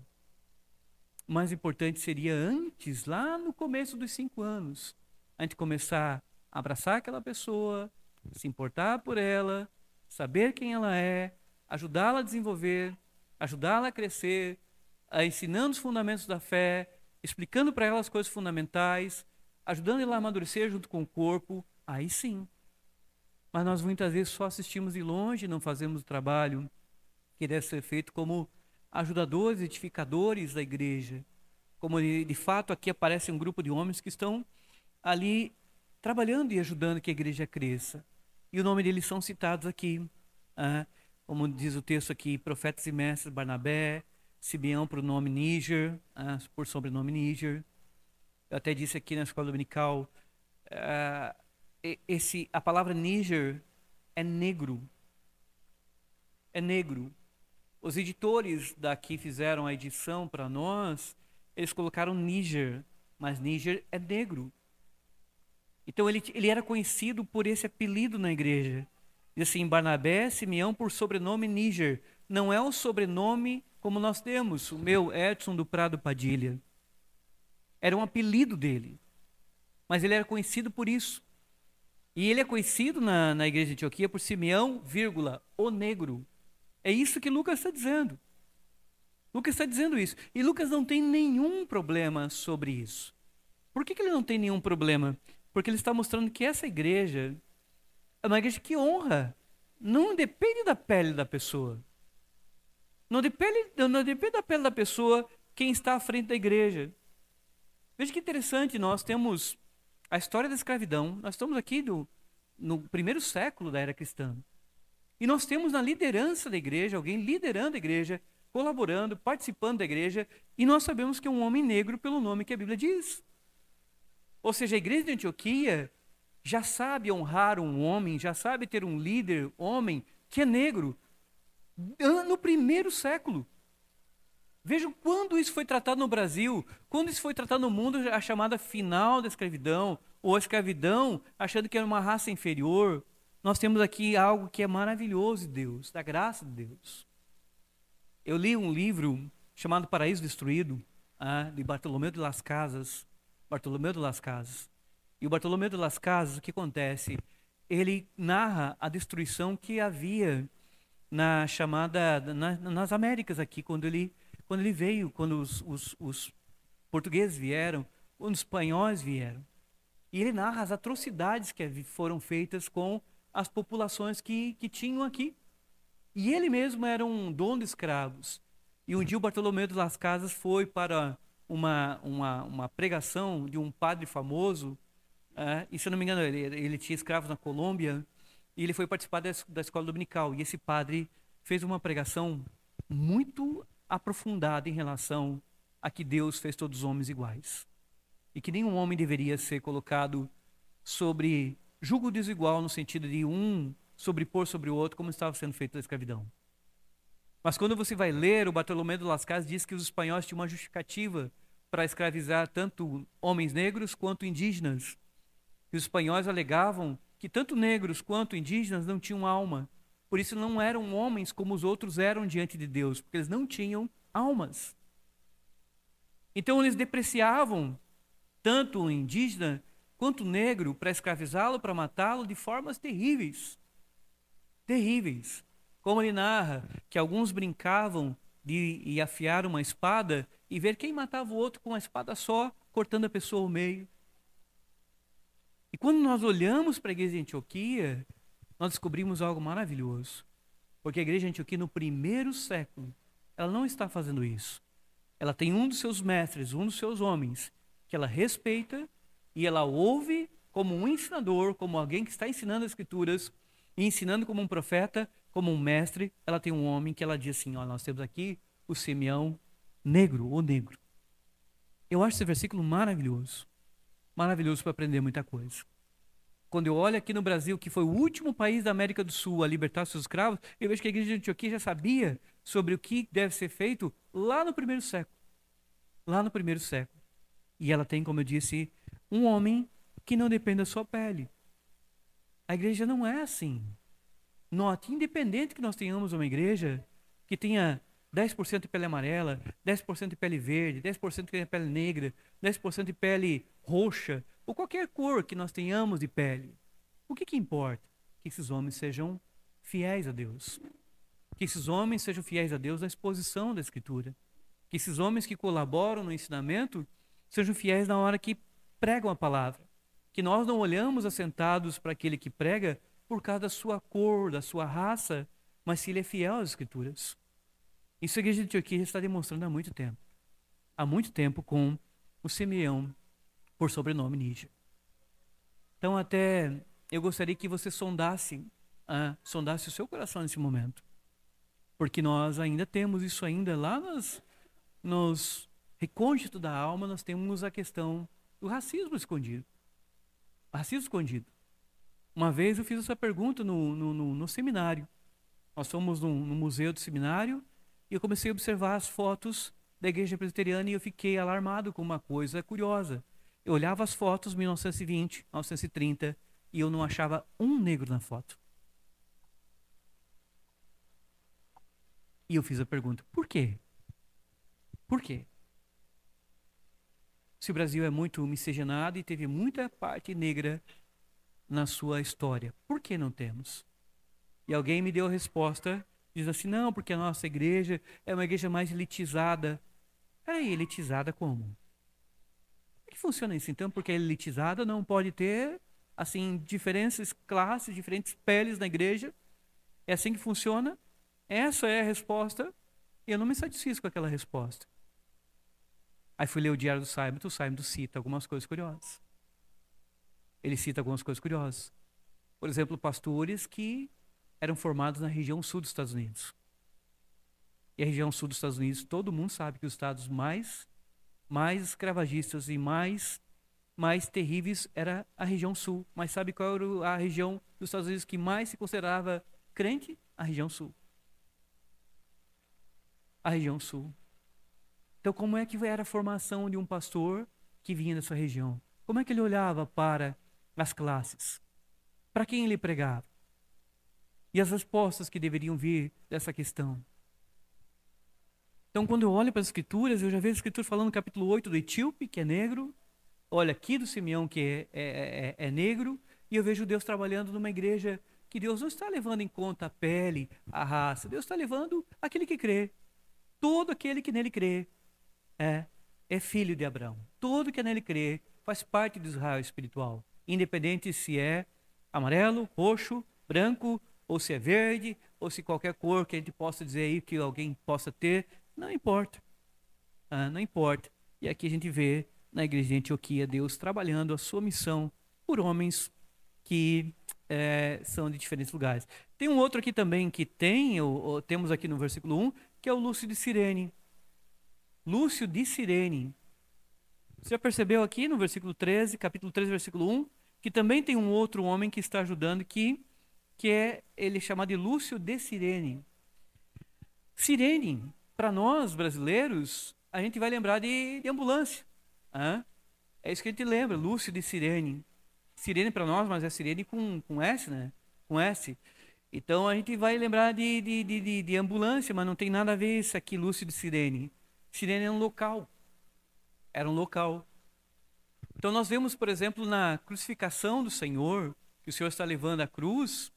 O mais importante seria antes, lá no começo dos 5 anos, a gente começar a abraçar aquela pessoa, se importar por ela, saber quem ela é, ajudá-la a desenvolver, ajudá-la a crescer, ensinando os fundamentos da fé, explicando para ela as coisas fundamentais, ajudando ela a amadurecer junto com o corpo, aí sim. Mas nós muitas vezes só assistimos de longe, não fazemos o trabalho que deve ser feito como ajudadores, edificadores da igreja. Como de fato aqui aparece um grupo de homens que estão ali trabalhando e ajudando que a igreja cresça. E o nome deles são citados aqui. Como diz o texto aqui, profetas e mestres Barnabé, Simeão por nome Níger, por sobrenome Níger. Eu até disse aqui na escola dominical, a palavra Níger é negro. É negro. Os editores daqui fizeram a edição para nós, eles colocaram Níger, mas Níger é negro. Então ele era conhecido por esse apelido na igreja. Diz assim, Barnabé, Simeão, por sobrenome Níger. Não é um sobrenome como nós temos, o meu, Edson do Prado Padilha. Era um apelido dele, mas ele era conhecido por isso. E ele é conhecido na igreja de Antioquia por Simeão, vírgula, o negro. É isso que Lucas está dizendo. Lucas está dizendo isso. E Lucas não tem nenhum problema sobre isso. Por que ele não tem nenhum problema? Porque ele está mostrando que essa igreja é uma igreja que honra. Não depende da pele da pessoa. Não depende da pele da pessoa quem está à frente da igreja. Veja que interessante, nós temos a história da escravidão. Nós estamos aqui no primeiro século da era cristã. E nós temos na liderança da igreja, alguém liderando a igreja, colaborando, participando da igreja, e nós sabemos que é um homem negro pelo nome que a Bíblia diz. Ou seja, a igreja de Antioquia já sabe honrar um homem, já sabe ter um líder, homem, que é negro, no primeiro século. Vejam quando isso foi tratado no Brasil, quando isso foi tratado no mundo, a chamada final da escravidão, ou a escravidão, achando que era uma raça inferior. Nós temos aqui algo que é maravilhoso de Deus, da graça de Deus. Eu li um livro chamado Paraíso Destruído, de Bartolomeu de Las Casas. Bartolomeu de Las Casas. E o Bartolomeu de Las Casas, o que acontece? Ele narra a destruição que havia nas Américas aqui, quando ele veio, quando os portugueses vieram, quando os espanhóis vieram. E ele narra as atrocidades que foram feitas com as populações que tinham aqui. E ele mesmo era um dono de escravos. E um dia o Bartolomeu de Las Casas foi para uma pregação de um padre famoso, e se eu não me engano, ele tinha escravos na Colômbia, e ele foi participar da escola dominical. E esse padre fez uma pregação muito aprofundada em relação a que Deus fez todos os homens iguais. E que nenhum homem deveria ser colocado sobre julgo desigual, no sentido de um sobrepor sobre o outro, como estava sendo feito a escravidão. Mas quando você vai ler, o Bartolomé de Las Casas diz que os espanhóis tinham uma justificativa para escravizar tanto homens negros quanto indígenas. E os espanhóis alegavam que tanto negros quanto indígenas não tinham alma. Por isso não eram homens como os outros eram diante de Deus, porque eles não tinham almas. Então eles depreciavam tanto o indígena quanto o negro para escravizá-lo, para matá-lo de formas terríveis. Terríveis. Como ele narra que alguns brincavam de afiar uma espada e ver quem matava o outro com uma espada só, cortando a pessoa ao meio. E quando nós olhamos para a igreja de Antioquia, nós descobrimos algo maravilhoso. Porque a igreja de Antioquia, no primeiro século, ela não está fazendo isso. Ela tem um dos seus mestres, um dos seus homens, que ela respeita e ela ouve como um ensinador, como alguém que está ensinando as escrituras, e ensinando como um profeta, como um mestre. Ela tem um homem que ela diz assim, nós temos aqui o Simeão negro, o negro. Eu acho esse versículo maravilhoso. Maravilhoso para aprender muita coisa. Quando eu olho aqui no Brasil, que foi o último país da América do Sul a libertar seus escravos, eu vejo que a igreja de Antioquia já sabia sobre o que deve ser feito lá no primeiro século. Lá no primeiro século. E ela tem, como eu disse, um homem que não depende da sua pele. A igreja não é assim. Note, independente que nós tenhamos uma igreja que tenha 10% de pele amarela, 10% de pele verde, 10% de pele negra, 10% de pele roxa, ou qualquer cor que nós tenhamos de pele. O que importa? Que esses homens sejam fiéis a Deus. Que esses homens sejam fiéis a Deus na exposição da Escritura. Que esses homens que colaboram no ensinamento sejam fiéis na hora que pregam a palavra. Que nós não olhamos assentados para aquele que prega por causa da sua cor, da sua raça, mas se ele é fiel às Escrituras. Isso a igreja de Antioquia está demonstrando há muito tempo. Há muito tempo com o Simeão, por sobrenome Níger. Então até eu gostaria que você sondasse o seu coração nesse momento. Porque nós ainda temos isso ainda lá nos recônditos da alma, nós temos a questão do racismo escondido. Racismo escondido. Uma vez eu fiz essa pergunta no seminário. Nós fomos no museu do seminário e eu comecei a observar as fotos da igreja presbiteriana e eu fiquei alarmado com uma coisa curiosa. Eu olhava as fotos 1920, 1930 e eu não achava um negro na foto. E eu fiz a pergunta: por quê? Por quê? Se o Brasil é muito miscigenado e teve muita parte negra na sua história, por que não temos? E alguém me deu a resposta, diz assim: não, porque a nossa igreja é uma igreja mais elitizada. Peraí, elitizada como? Como é que funciona isso então? Porque elitizada não pode ter, assim, diferentes classes, diferentes peles na igreja? É assim que funciona? Essa é a resposta. E eu não me satisfiz com aquela resposta. Aí fui ler o Diário do Simon. O Simon cita algumas coisas curiosas. Ele cita algumas coisas curiosas. Por exemplo, pastores que eram formados na região sul dos Estados Unidos. E a região sul dos Estados Unidos, todo mundo sabe que os estados mais escravagistas e mais terríveis era a região sul. Mas sabe qual era a região dos Estados Unidos que mais se considerava crente? A região sul. A região sul. Então, como é que era a formação de um pastor que vinha dessa região? Como é que ele olhava para as classes? Para quem ele pregava? E as respostas que deveriam vir dessa questão? Então, quando eu olho para as Escrituras, eu já vejo a Escritura falando no capítulo 8 do Etíope, que é negro. Olha, aqui do Simeão, que é negro. E eu vejo Deus trabalhando numa igreja que Deus não está levando em conta a pele, a raça. Deus está levando aquele que crê. Todo aquele que nele crê é filho de Abraão. Todo que nele crê faz parte do Israel espiritual. Independente se é amarelo, roxo, branco, ou se é verde, ou se qualquer cor que a gente possa dizer aí que alguém possa ter, não importa. Não importa. E aqui a gente vê na igreja de Antioquia Deus trabalhando a sua missão por homens que são de diferentes lugares. Tem um outro aqui também que temos aqui no versículo 1, que é o Lúcio de Cirene. Lúcio de Cirene. Você já percebeu aqui no versículo 13, capítulo 13, versículo 1, que também tem um outro homem que está ajudando, que ele é chamado de Lúcio de Cirene. Cirene, para nós brasileiros, a gente vai lembrar de ambulância. É isso que a gente lembra, Lúcio de Cirene. Cirene para nós, mas é Cirene com S, né? Com S. Então a gente vai lembrar de ambulância, mas não tem nada a ver isso aqui, Lúcio de Cirene. Cirene é um local. Era um local. Então nós vemos, por exemplo, na crucificação do Senhor, que o Senhor está levando a cruz,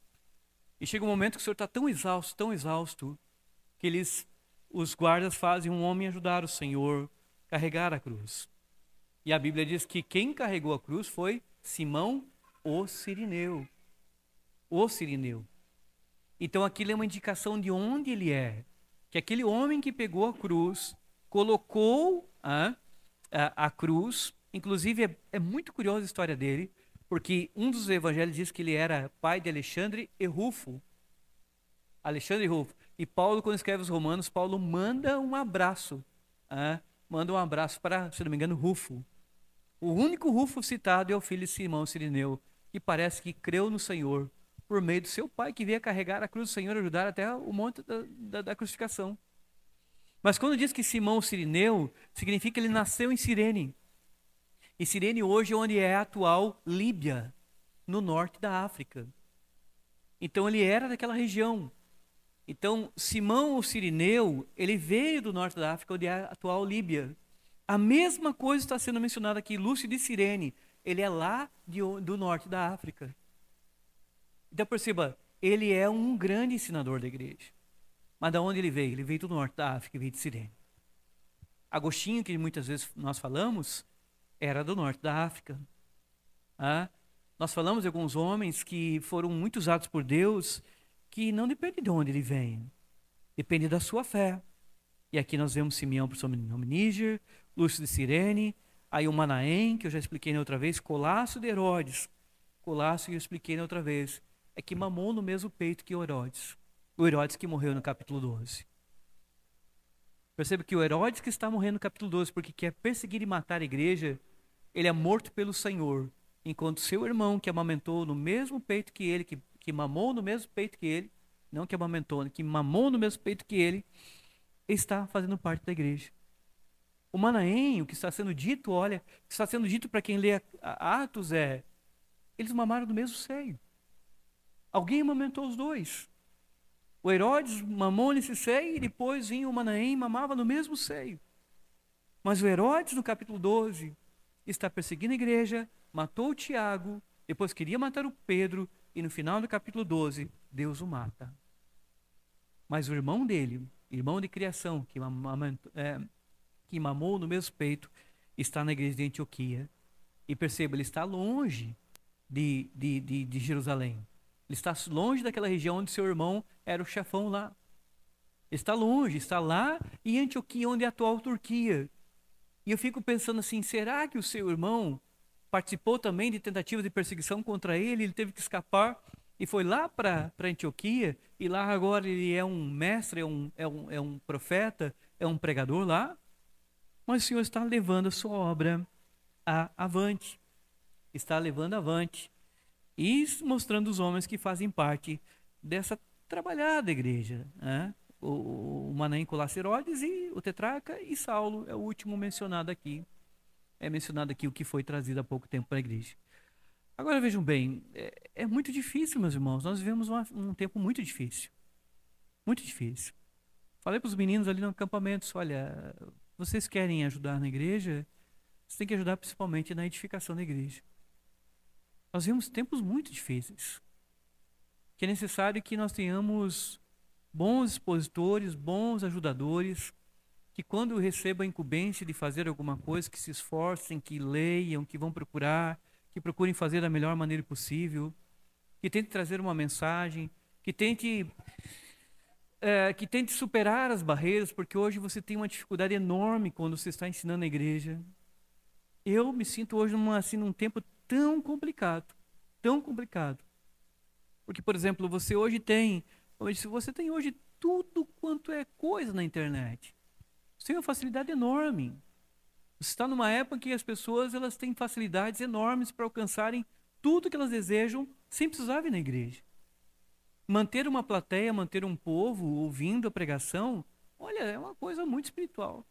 e chega um momento que o Senhor está tão exausto, que os guardas fazem um homem ajudar o Senhor a carregar a cruz. E a Bíblia diz que quem carregou a cruz foi Simão o Cirineu. O Cirineu. Então aquilo é uma indicação de onde ele é. Que aquele homem que pegou a cruz, colocou a cruz, inclusive é muito curiosa a história dele, porque um dos evangelhos diz que ele era pai de Alexandre e Rufo. Alexandre e Rufo. E Paulo, quando escreve os Romanos, Paulo manda um abraço. Manda um abraço para, se não me engano, Rufo. O único Rufo citado é o filho de Simão Cirineu, que parece que creu no Senhor por meio do seu pai, que veio carregar a cruz do Senhor e ajudar até o monte da crucificação. Mas quando diz que Simão Cirineu, significa que ele nasceu em Cirene. E Cirene hoje é onde é a atual Líbia, no norte da África. Então ele era daquela região. Então Simão o Cirineu, ele veio do norte da África, onde é a atual Líbia. A mesma coisa está sendo mencionada aqui, Lúcio de Cirene. Ele é lá do norte da África. Então perceba, ele é um grande ensinador da igreja. Mas de onde ele veio? Ele veio do norte da África e veio de Cirene. Agostinho, que muitas vezes nós falamos, era do norte da África. Nós falamos de alguns homens que foram muito usados por Deus, que não depende de onde ele vem, depende da sua fé. E aqui nós vemos Simeão por sobrenome Níger, Lúcio de Cirene, aí o Manaém, que eu já expliquei na outra vez, Colasso de Herodes. Colasso, que eu expliquei na outra vez, é que mamou no mesmo peito que Herodes. O Herodes que morreu no capítulo 12. Perceba que o Herodes que está morrendo no capítulo 12 porque quer perseguir e matar a igreja, ele é morto pelo Senhor, enquanto seu irmão que amamentou no mesmo peito que ele, que mamou no mesmo peito que ele, não que amamentou, que mamou no mesmo peito que ele, está fazendo parte da igreja. O Manaém, o que está sendo dito, olha, o que está sendo dito para quem lê Atos eles mamaram do mesmo seio. Alguém amamentou os dois. O Herodes mamou nesse seio e depois vinha o Manaém e mamava no mesmo seio. Mas o Herodes, no capítulo 12, está perseguindo a igreja, matou o Tiago, depois queria matar o Pedro, e no final do capítulo 12, Deus o mata. Mas o irmão dele, irmão de criação, que mamou no mesmo peito, está na igreja de Antioquia. E perceba, ele está longe de Jerusalém. Ele está longe daquela região onde seu irmão era o chefão lá. Ele está longe, está lá em Antioquia, onde é a atual Turquia. E eu fico pensando assim, será que o seu irmão participou também de tentativas de perseguição contra ele? Ele teve que escapar e foi lá para Antioquia, e lá agora ele é um mestre, é um profeta, é um pregador lá. Mas o Senhor está levando a sua obra avante. Está levando avante. E mostrando os homens que fazem parte dessa trabalhada igreja. Né? O Manaém Herodes e o tetrarca e Saulo é o último mencionado aqui. É mencionado aqui o que foi trazido há pouco tempo para a igreja. Agora vejam bem, é muito difícil, meus irmãos. Nós vivemos um tempo muito difícil. Muito difícil. Falei para os meninos ali no acampamento, olha, vocês querem ajudar na igreja? Vocês têm que ajudar principalmente na edificação da igreja. Nós vivemos tempos muito difíceis. Que é necessário que nós tenhamos bons expositores, bons ajudadores, que quando recebam a incumbência de fazer alguma coisa, que se esforcem, que leiam, que vão procurar, que procurem fazer da melhor maneira possível, que tentem trazer uma mensagem, que tente superar as barreiras, porque hoje você tem uma dificuldade enorme quando você está ensinando a igreja. Eu me sinto hoje num tempo tão complicado, tão complicado. Porque, por exemplo, você tem hoje tudo quanto é coisa na internet. Você tem uma facilidade enorme. Você está numa época em que as pessoas elas têm facilidades enormes para alcançarem tudo que elas desejam sem precisar vir na igreja. Manter uma plateia, manter um povo ouvindo a pregação, olha, é uma coisa muito espiritual.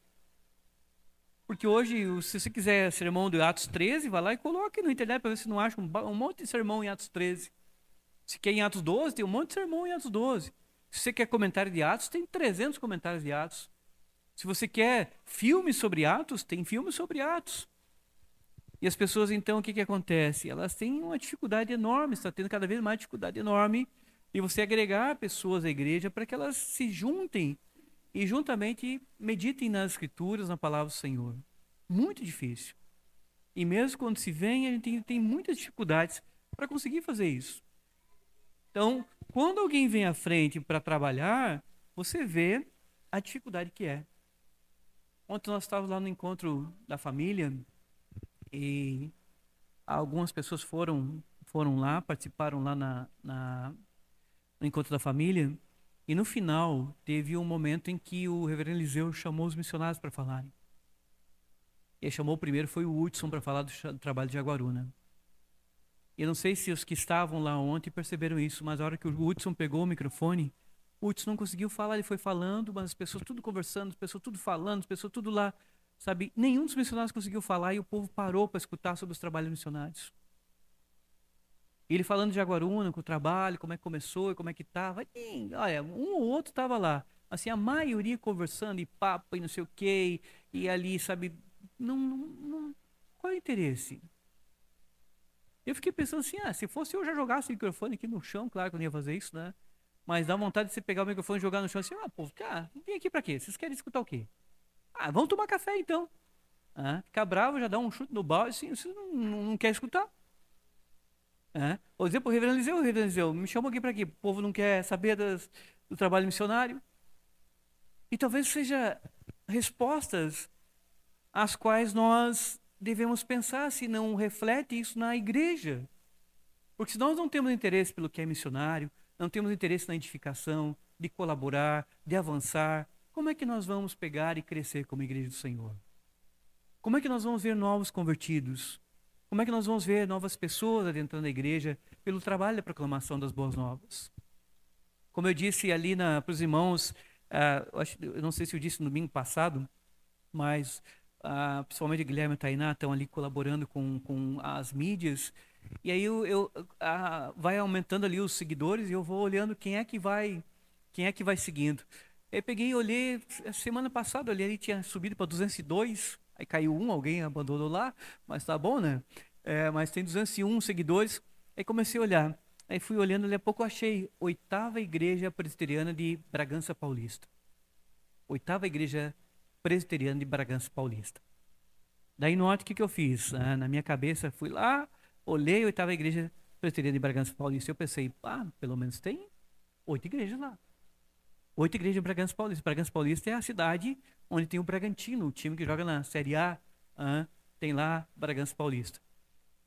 Porque hoje, se você quiser sermão de Atos 13, vai lá e coloque na internet para ver se não acha um monte de sermão em Atos 13. Se quer em Atos 12, tem um monte de sermão em Atos 12. Se você quer comentário de Atos, tem 300 comentários de Atos. Se você quer filmes sobre Atos, tem filmes sobre Atos. E as pessoas, então, o que acontece? Elas têm uma dificuldade enorme, está tendo cada vez mais dificuldade enorme de você agregar pessoas à igreja para que elas se juntem e juntamente meditem nas Escrituras, na palavra do Senhor. Muito difícil. E mesmo quando se vem, a gente tem muitas dificuldades para conseguir fazer isso. Então, quando alguém vem à frente para trabalhar, você vê a dificuldade que é. Ontem nós estávamos lá no encontro da família e algumas pessoas foram lá, participaram lá no encontro da família, e no final teve um momento em que o reverendo Eliseu chamou os missionários para falarem. E ele chamou o primeiro, foi o Hudson, para falar do trabalho de Jaguaruna. Eu não sei se os que estavam lá ontem perceberam isso, mas a hora que o Hudson pegou o microfone, o Hudson não conseguiu falar, ele foi falando, mas as pessoas tudo conversando, as pessoas tudo falando, as pessoas tudo lá, sabe? Nenhum dos missionários conseguiu falar e o povo parou para escutar sobre os trabalhos missionários. E ele falando de Jaguaruna, com o trabalho, como é que começou e como é que estava. Olha, um ou outro estava lá. Assim, a maioria conversando e papo e não sei o quê, e ali, sabe? Qual é o interesse? Eu fiquei pensando assim, se fosse eu já jogasse o microfone aqui no chão, claro que eu não ia fazer isso, né? Mas dá vontade de você pegar o microfone e jogar no chão assim, povo, vem aqui pra quê? Vocês querem escutar o quê? Vamos tomar café então. Ficar bravo, já dá um chute no balde, assim, você não quer escutar. Ou dizer pro reverendo Eliseu, me chama aqui pra quê? O povo não quer saber do trabalho missionário. E talvez seja respostas às quais nós devemos pensar se não reflete isso na igreja. Porque se nós não temos interesse pelo que é missionário, não temos interesse na edificação, de colaborar, de avançar, como é que nós vamos pegar e crescer como igreja do Senhor? Como é que nós vamos ver novos convertidos? Como é que nós vamos ver novas pessoas adentrando a igreja pelo trabalho da proclamação das boas novas? Como eu disse ali para os irmãos, eu não sei se eu disse no domingo passado, mas principalmente o Guilherme e a Tainá estão ali colaborando com as mídias. E aí vai aumentando ali os seguidores e eu vou olhando quem é que vai seguindo. Eu peguei e olhei, semana passada, olhei ali, tinha subido para 202, aí caiu um, alguém abandonou lá, mas tá bom, né? Mas tem 201 seguidores. Aí comecei a olhar. Aí fui olhando, daqui a pouco eu achei Oitava Igreja Presbiteriana de Bragança Paulista. Oitava Igreja Presbiteriana de Bragança Paulista. Daí no o que que eu fiz? Na minha cabeça, fui lá, olhei a Oitava Igreja Presbiteriana de Bragança Paulista. Eu pensei, pelo menos tem 8 igrejas lá. 8 igrejas de Bragança Paulista. Bragança Paulista é a cidade onde tem o Bragantino, o time que joga na Série A. Tem lá Bragança Paulista.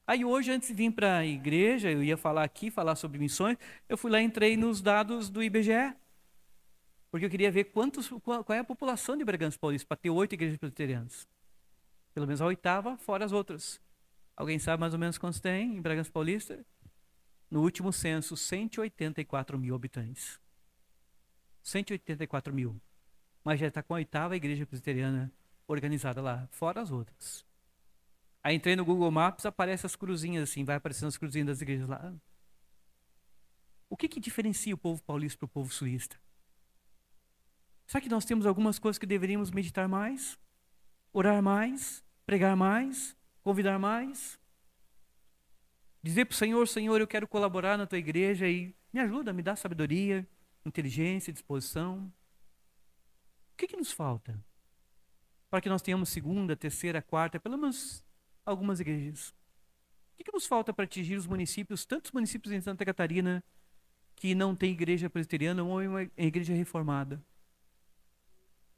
Aí hoje, antes de vir para a igreja, eu ia falar aqui, falar sobre missões, eu fui lá e entrei nos dados do IBGE, porque eu queria ver qual é a população de Bragança Paulista, para ter 8 igrejas presbiterianas. Pelo menos a oitava, fora as outras. Alguém sabe mais ou menos quantos tem em Bragança Paulista? No último censo, 184 mil habitantes. 184 mil. Mas já está com a oitava igreja presbiteriana organizada lá, fora as outras. Aí entrei no Google Maps, aparece as cruzinhas assim, vai aparecendo as cruzinhas das igrejas lá. O que diferencia o povo paulista para o povo sulista? Será que nós temos algumas coisas que deveríamos meditar mais? Orar mais? Pregar mais? Convidar mais? Dizer para o Senhor, Senhor, eu quero colaborar na tua igreja e me ajuda, me dá sabedoria, inteligência, disposição. O que nos falta? Para que nós tenhamos segunda, terceira, quarta, pelo menos algumas igrejas. O que nos falta para atingir os municípios, tantos municípios em Santa Catarina que não tem igreja presbiteriana ou uma igreja reformada?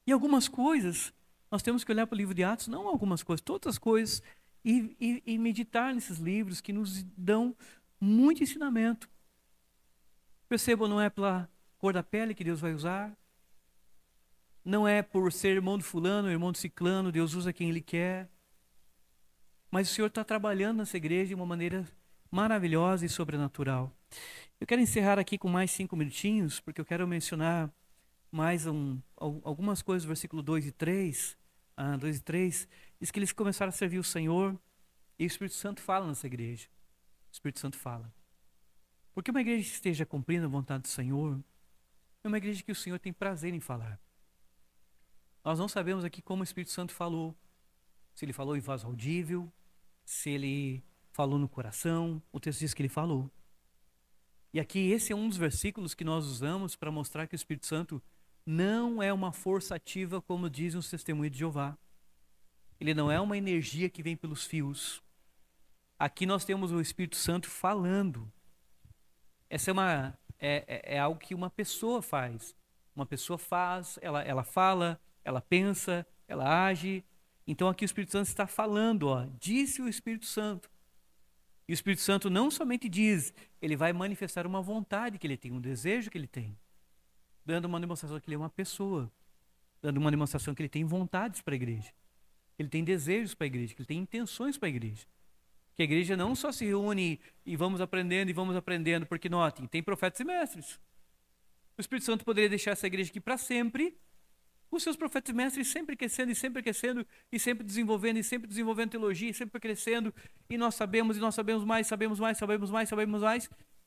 E algumas coisas, nós temos que olhar para o livro de Atos, não algumas coisas, todas as coisas, e meditar nesses livros que nos dão muito ensinamento. Percebam, não é pela cor da pele que Deus vai usar, não é por ser irmão de fulano, irmão de ciclano, Deus usa quem Ele quer. Mas o Senhor está trabalhando nessa igreja de uma maneira maravilhosa e sobrenatural. Eu quero encerrar aqui com mais 5 minutinhos, porque eu quero mencionar mais algumas coisas, versículo 2 e 3. 2 e 3, diz que eles começaram a servir o Senhor e o Espírito Santo fala nessa igreja. O Espírito Santo fala. Porque uma igreja que esteja cumprindo a vontade do Senhor é uma igreja que o Senhor tem prazer em falar. Nós não sabemos aqui como o Espírito Santo falou. Se ele falou em voz audível, se ele falou no coração. O texto diz que ele falou. E aqui esse é um dos versículos que nós usamos para mostrar que o Espírito Santo não é uma força ativa como dizem os testemunhos de Jeová. Ele não é uma energia que vem pelos fios. Aqui nós temos o Espírito Santo falando. Essa é algo que uma pessoa faz. Uma pessoa faz, ela fala, ela pensa, ela age. Então aqui o Espírito Santo está falando, disse o Espírito Santo. E o Espírito Santo não somente diz, ele vai manifestar uma vontade que ele tem, um desejo que ele tem, dando uma demonstração que ele é uma pessoa, dando uma demonstração que ele tem vontades para a igreja, que ele tem desejos para a igreja, que ele tem intenções para a igreja. Que a igreja não só se reúne e vamos aprendendo, porque notem, tem profetas e mestres. O Espírito Santo poderia deixar essa igreja aqui para sempre, os seus profetas e mestres sempre crescendo, e sempre crescendo, e sempre desenvolvendo teologia, e sempre crescendo, e nós sabemos mais,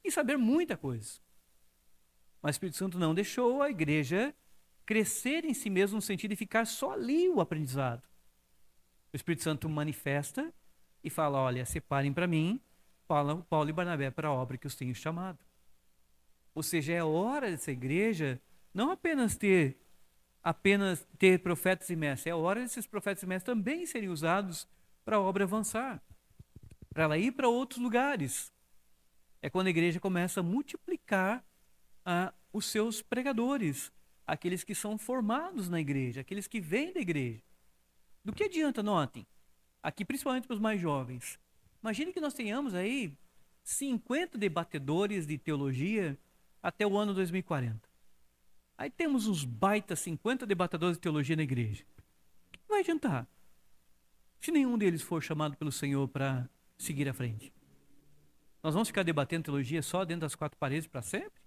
e saber muita coisa. Mas o Espírito Santo não deixou a igreja crescer em si mesmo, no sentido de ficar só ali o aprendizado. O Espírito Santo manifesta e fala, olha, separem para mim Paulo e Barnabé para a obra que os tenho chamado. Ou seja, é hora dessa igreja não apenas ter profetas e mestres, é hora desses profetas e mestres também serem usados para a obra avançar, para ela ir para outros lugares. É quando a igreja começa a multiplicar os seus pregadores, aqueles que são formados na igreja, aqueles que vêm da igreja. Do que adianta, notem, aqui principalmente para os mais jovens, imagine que nós tenhamos aí 50 debatedores de teologia até o ano 2040. Aí temos uns baita 50 debatedores de teologia na igreja. Não vai adiantar se nenhum deles for chamado pelo Senhor para seguir à frente. Nós vamos ficar debatendo teologia só dentro das 4 paredes para sempre?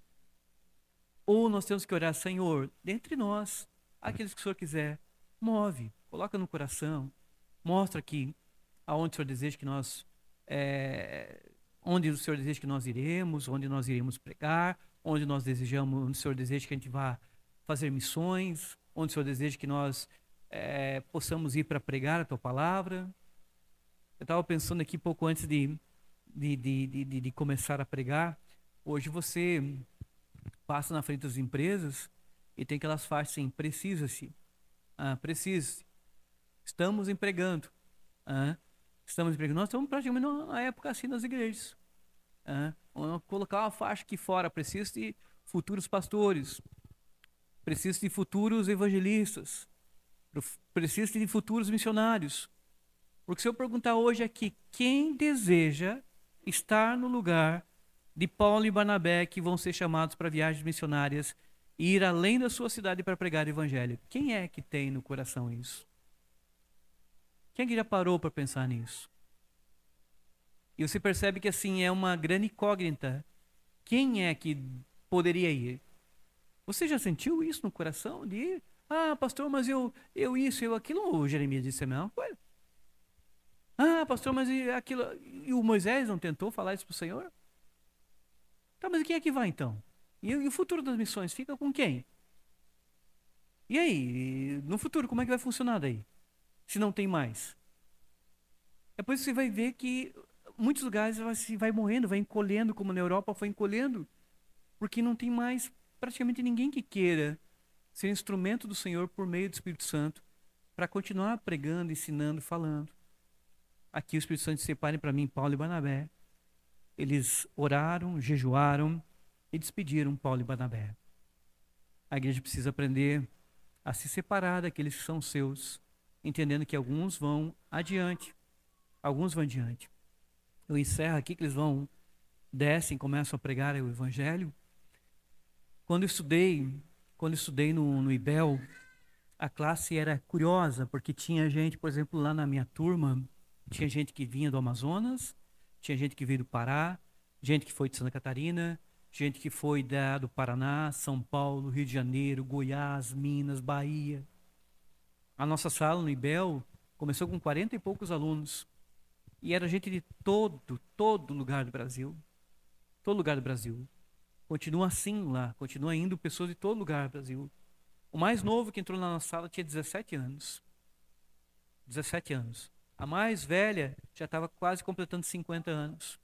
Ou nós temos que orar, Senhor, dentre nós, aqueles que o Senhor quiser, move, coloca no coração, Mostra que aonde o Senhor deseja que nós, onde o Senhor deseja que nós iremos, onde nós iremos pregar, onde nós desejamos, onde o Senhor deseja que a gente vá fazer missões, onde o Senhor deseja que nós possamos ir para pregar a Tua palavra. Eu estava pensando aqui pouco antes de começar a pregar. Hoje você passa na frente das empresas e tem aquelas faixas assim, precisa-se, precisa-se. Estamos empregando. Estamos empregando. Nós estamos praticamente numa época assim nas igrejas. Vamos colocar uma faixa aqui fora. Precisa de futuros pastores. Precisa de futuros evangelistas. Precisa de futuros missionários. Porque se eu perguntar hoje aqui, quem deseja estar no lugar de Paulo e Barnabé, que vão ser chamados para viagens missionárias e ir além da sua cidade para pregar o evangelho? Quem é que tem no coração isso? Quem é que já parou para pensar nisso? E você percebe que assim é uma grande incógnita. Quem é que poderia ir? Você já sentiu isso no coração de ir? Pastor, mas eu isso, eu aquilo. O Jeremias disse a mesma coisa. Pastor, mas aquilo. E o Moisés não tentou falar isso para o Senhor? Tá, mas quem é que vai então? E o futuro das missões fica com quem? E aí, no futuro, como é que vai funcionar daí? Se não tem mais. Depois você vai ver que muitos lugares vai morrendo, vai encolhendo, como na Europa foi encolhendo, porque não tem mais praticamente ninguém que queira ser instrumento do Senhor por meio do Espírito Santo para continuar pregando, ensinando, falando. Aqui o Espírito Santo separe para mim Paulo e Barnabé. Eles oraram, jejuaram e despediram Paulo e Barnabé. A igreja precisa aprender a se separar daqueles que são seus, entendendo que alguns vão adiante. Alguns vão adiante. Eu encerro aqui que eles descem, começam a pregar o evangelho. Quando eu estudei no IBEL, a classe era curiosa, porque tinha gente, por exemplo, lá na minha turma, tinha gente que vinha do Amazonas, tinha gente que veio do Pará, gente que foi de Santa Catarina, gente que foi do Paraná, São Paulo, Rio de Janeiro, Goiás, Minas, Bahia. A nossa sala no IBEL começou com 40 e poucos alunos. E era gente de todo lugar do Brasil. Todo lugar do Brasil. Continua assim lá, continua indo pessoas de todo lugar do Brasil. O mais novo que entrou na nossa sala tinha 17 anos. 17 anos. A mais velha já estava quase completando 50 anos.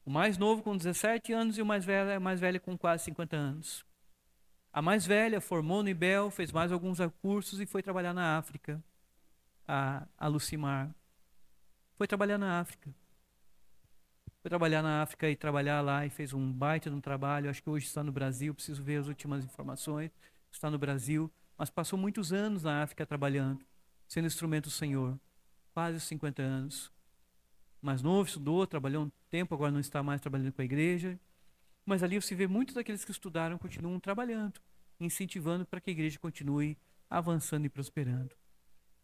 O mais novo com 17 anos e o mais velha com quase 50 anos. A mais velha formou no IBEL, fez mais alguns cursos e foi trabalhar na África. A Lucimar. Foi trabalhar na África. Foi trabalhar na África e trabalhar lá e fez um baita de um trabalho. Acho que hoje está no Brasil, preciso ver as últimas informações. Está no Brasil, mas passou muitos anos na África trabalhando, sendo instrumento do Senhor. Quase 50 anos. Mais novo, estudou, trabalhou um tempo, agora não está mais trabalhando com a igreja. Mas ali você vê muitos daqueles que estudaram continuam trabalhando, incentivando para que a igreja continue avançando e prosperando.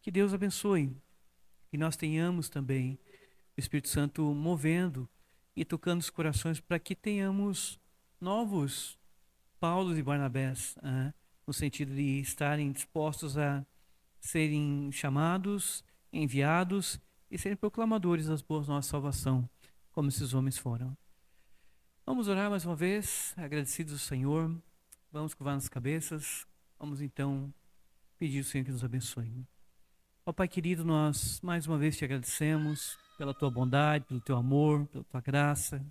Que Deus abençoe. Que nós tenhamos também o Espírito Santo movendo e tocando os corações para que tenhamos novos Paulos e Barnabés, no sentido de estarem dispostos a serem chamados, enviados e serem proclamadores das boas novas de salvação, como esses homens foram. Vamos orar mais uma vez, agradecidos ao Senhor. Vamos curvar nas cabeças. Vamos então pedir ao Senhor que nos abençoe. Ó Pai querido, nós mais uma vez te agradecemos pela tua bondade, pelo teu amor, pela tua graça.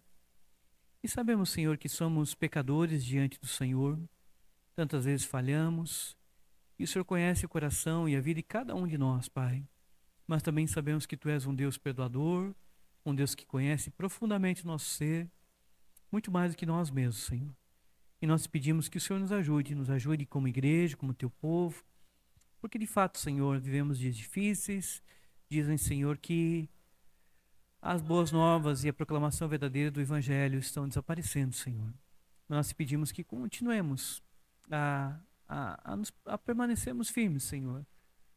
E sabemos, Senhor, que somos pecadores diante do Senhor. Tantas vezes falhamos. E o Senhor conhece o coração e a vida de cada um de nós, Pai. Mas também sabemos que tu és um Deus perdoador, um Deus que conhece profundamente o nosso ser, muito mais do que nós mesmos, Senhor. E nós te pedimos que o Senhor nos ajude como igreja, como teu povo, porque de fato, Senhor, vivemos dias difíceis. Dizem, Senhor, que as boas novas e a proclamação verdadeira do Evangelho estão desaparecendo, Senhor. Mas nós te pedimos que continuemos a permanecermos firmes, Senhor,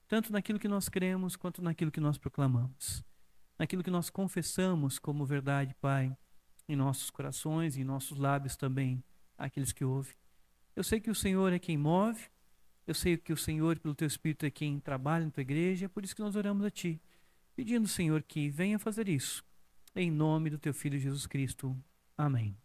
tanto naquilo que nós cremos quanto naquilo que nós proclamamos, naquilo que nós confessamos como verdade, Pai, em nossos corações e em nossos lábios também, aqueles que ouvem. Eu sei que o Senhor é quem move, Eu sei que o Senhor, pelo teu Espírito, é quem trabalha na tua igreja, é por isso que nós oramos a ti, pedindo, Senhor, que venha fazer isso. Em nome do teu Filho Jesus Cristo. Amém.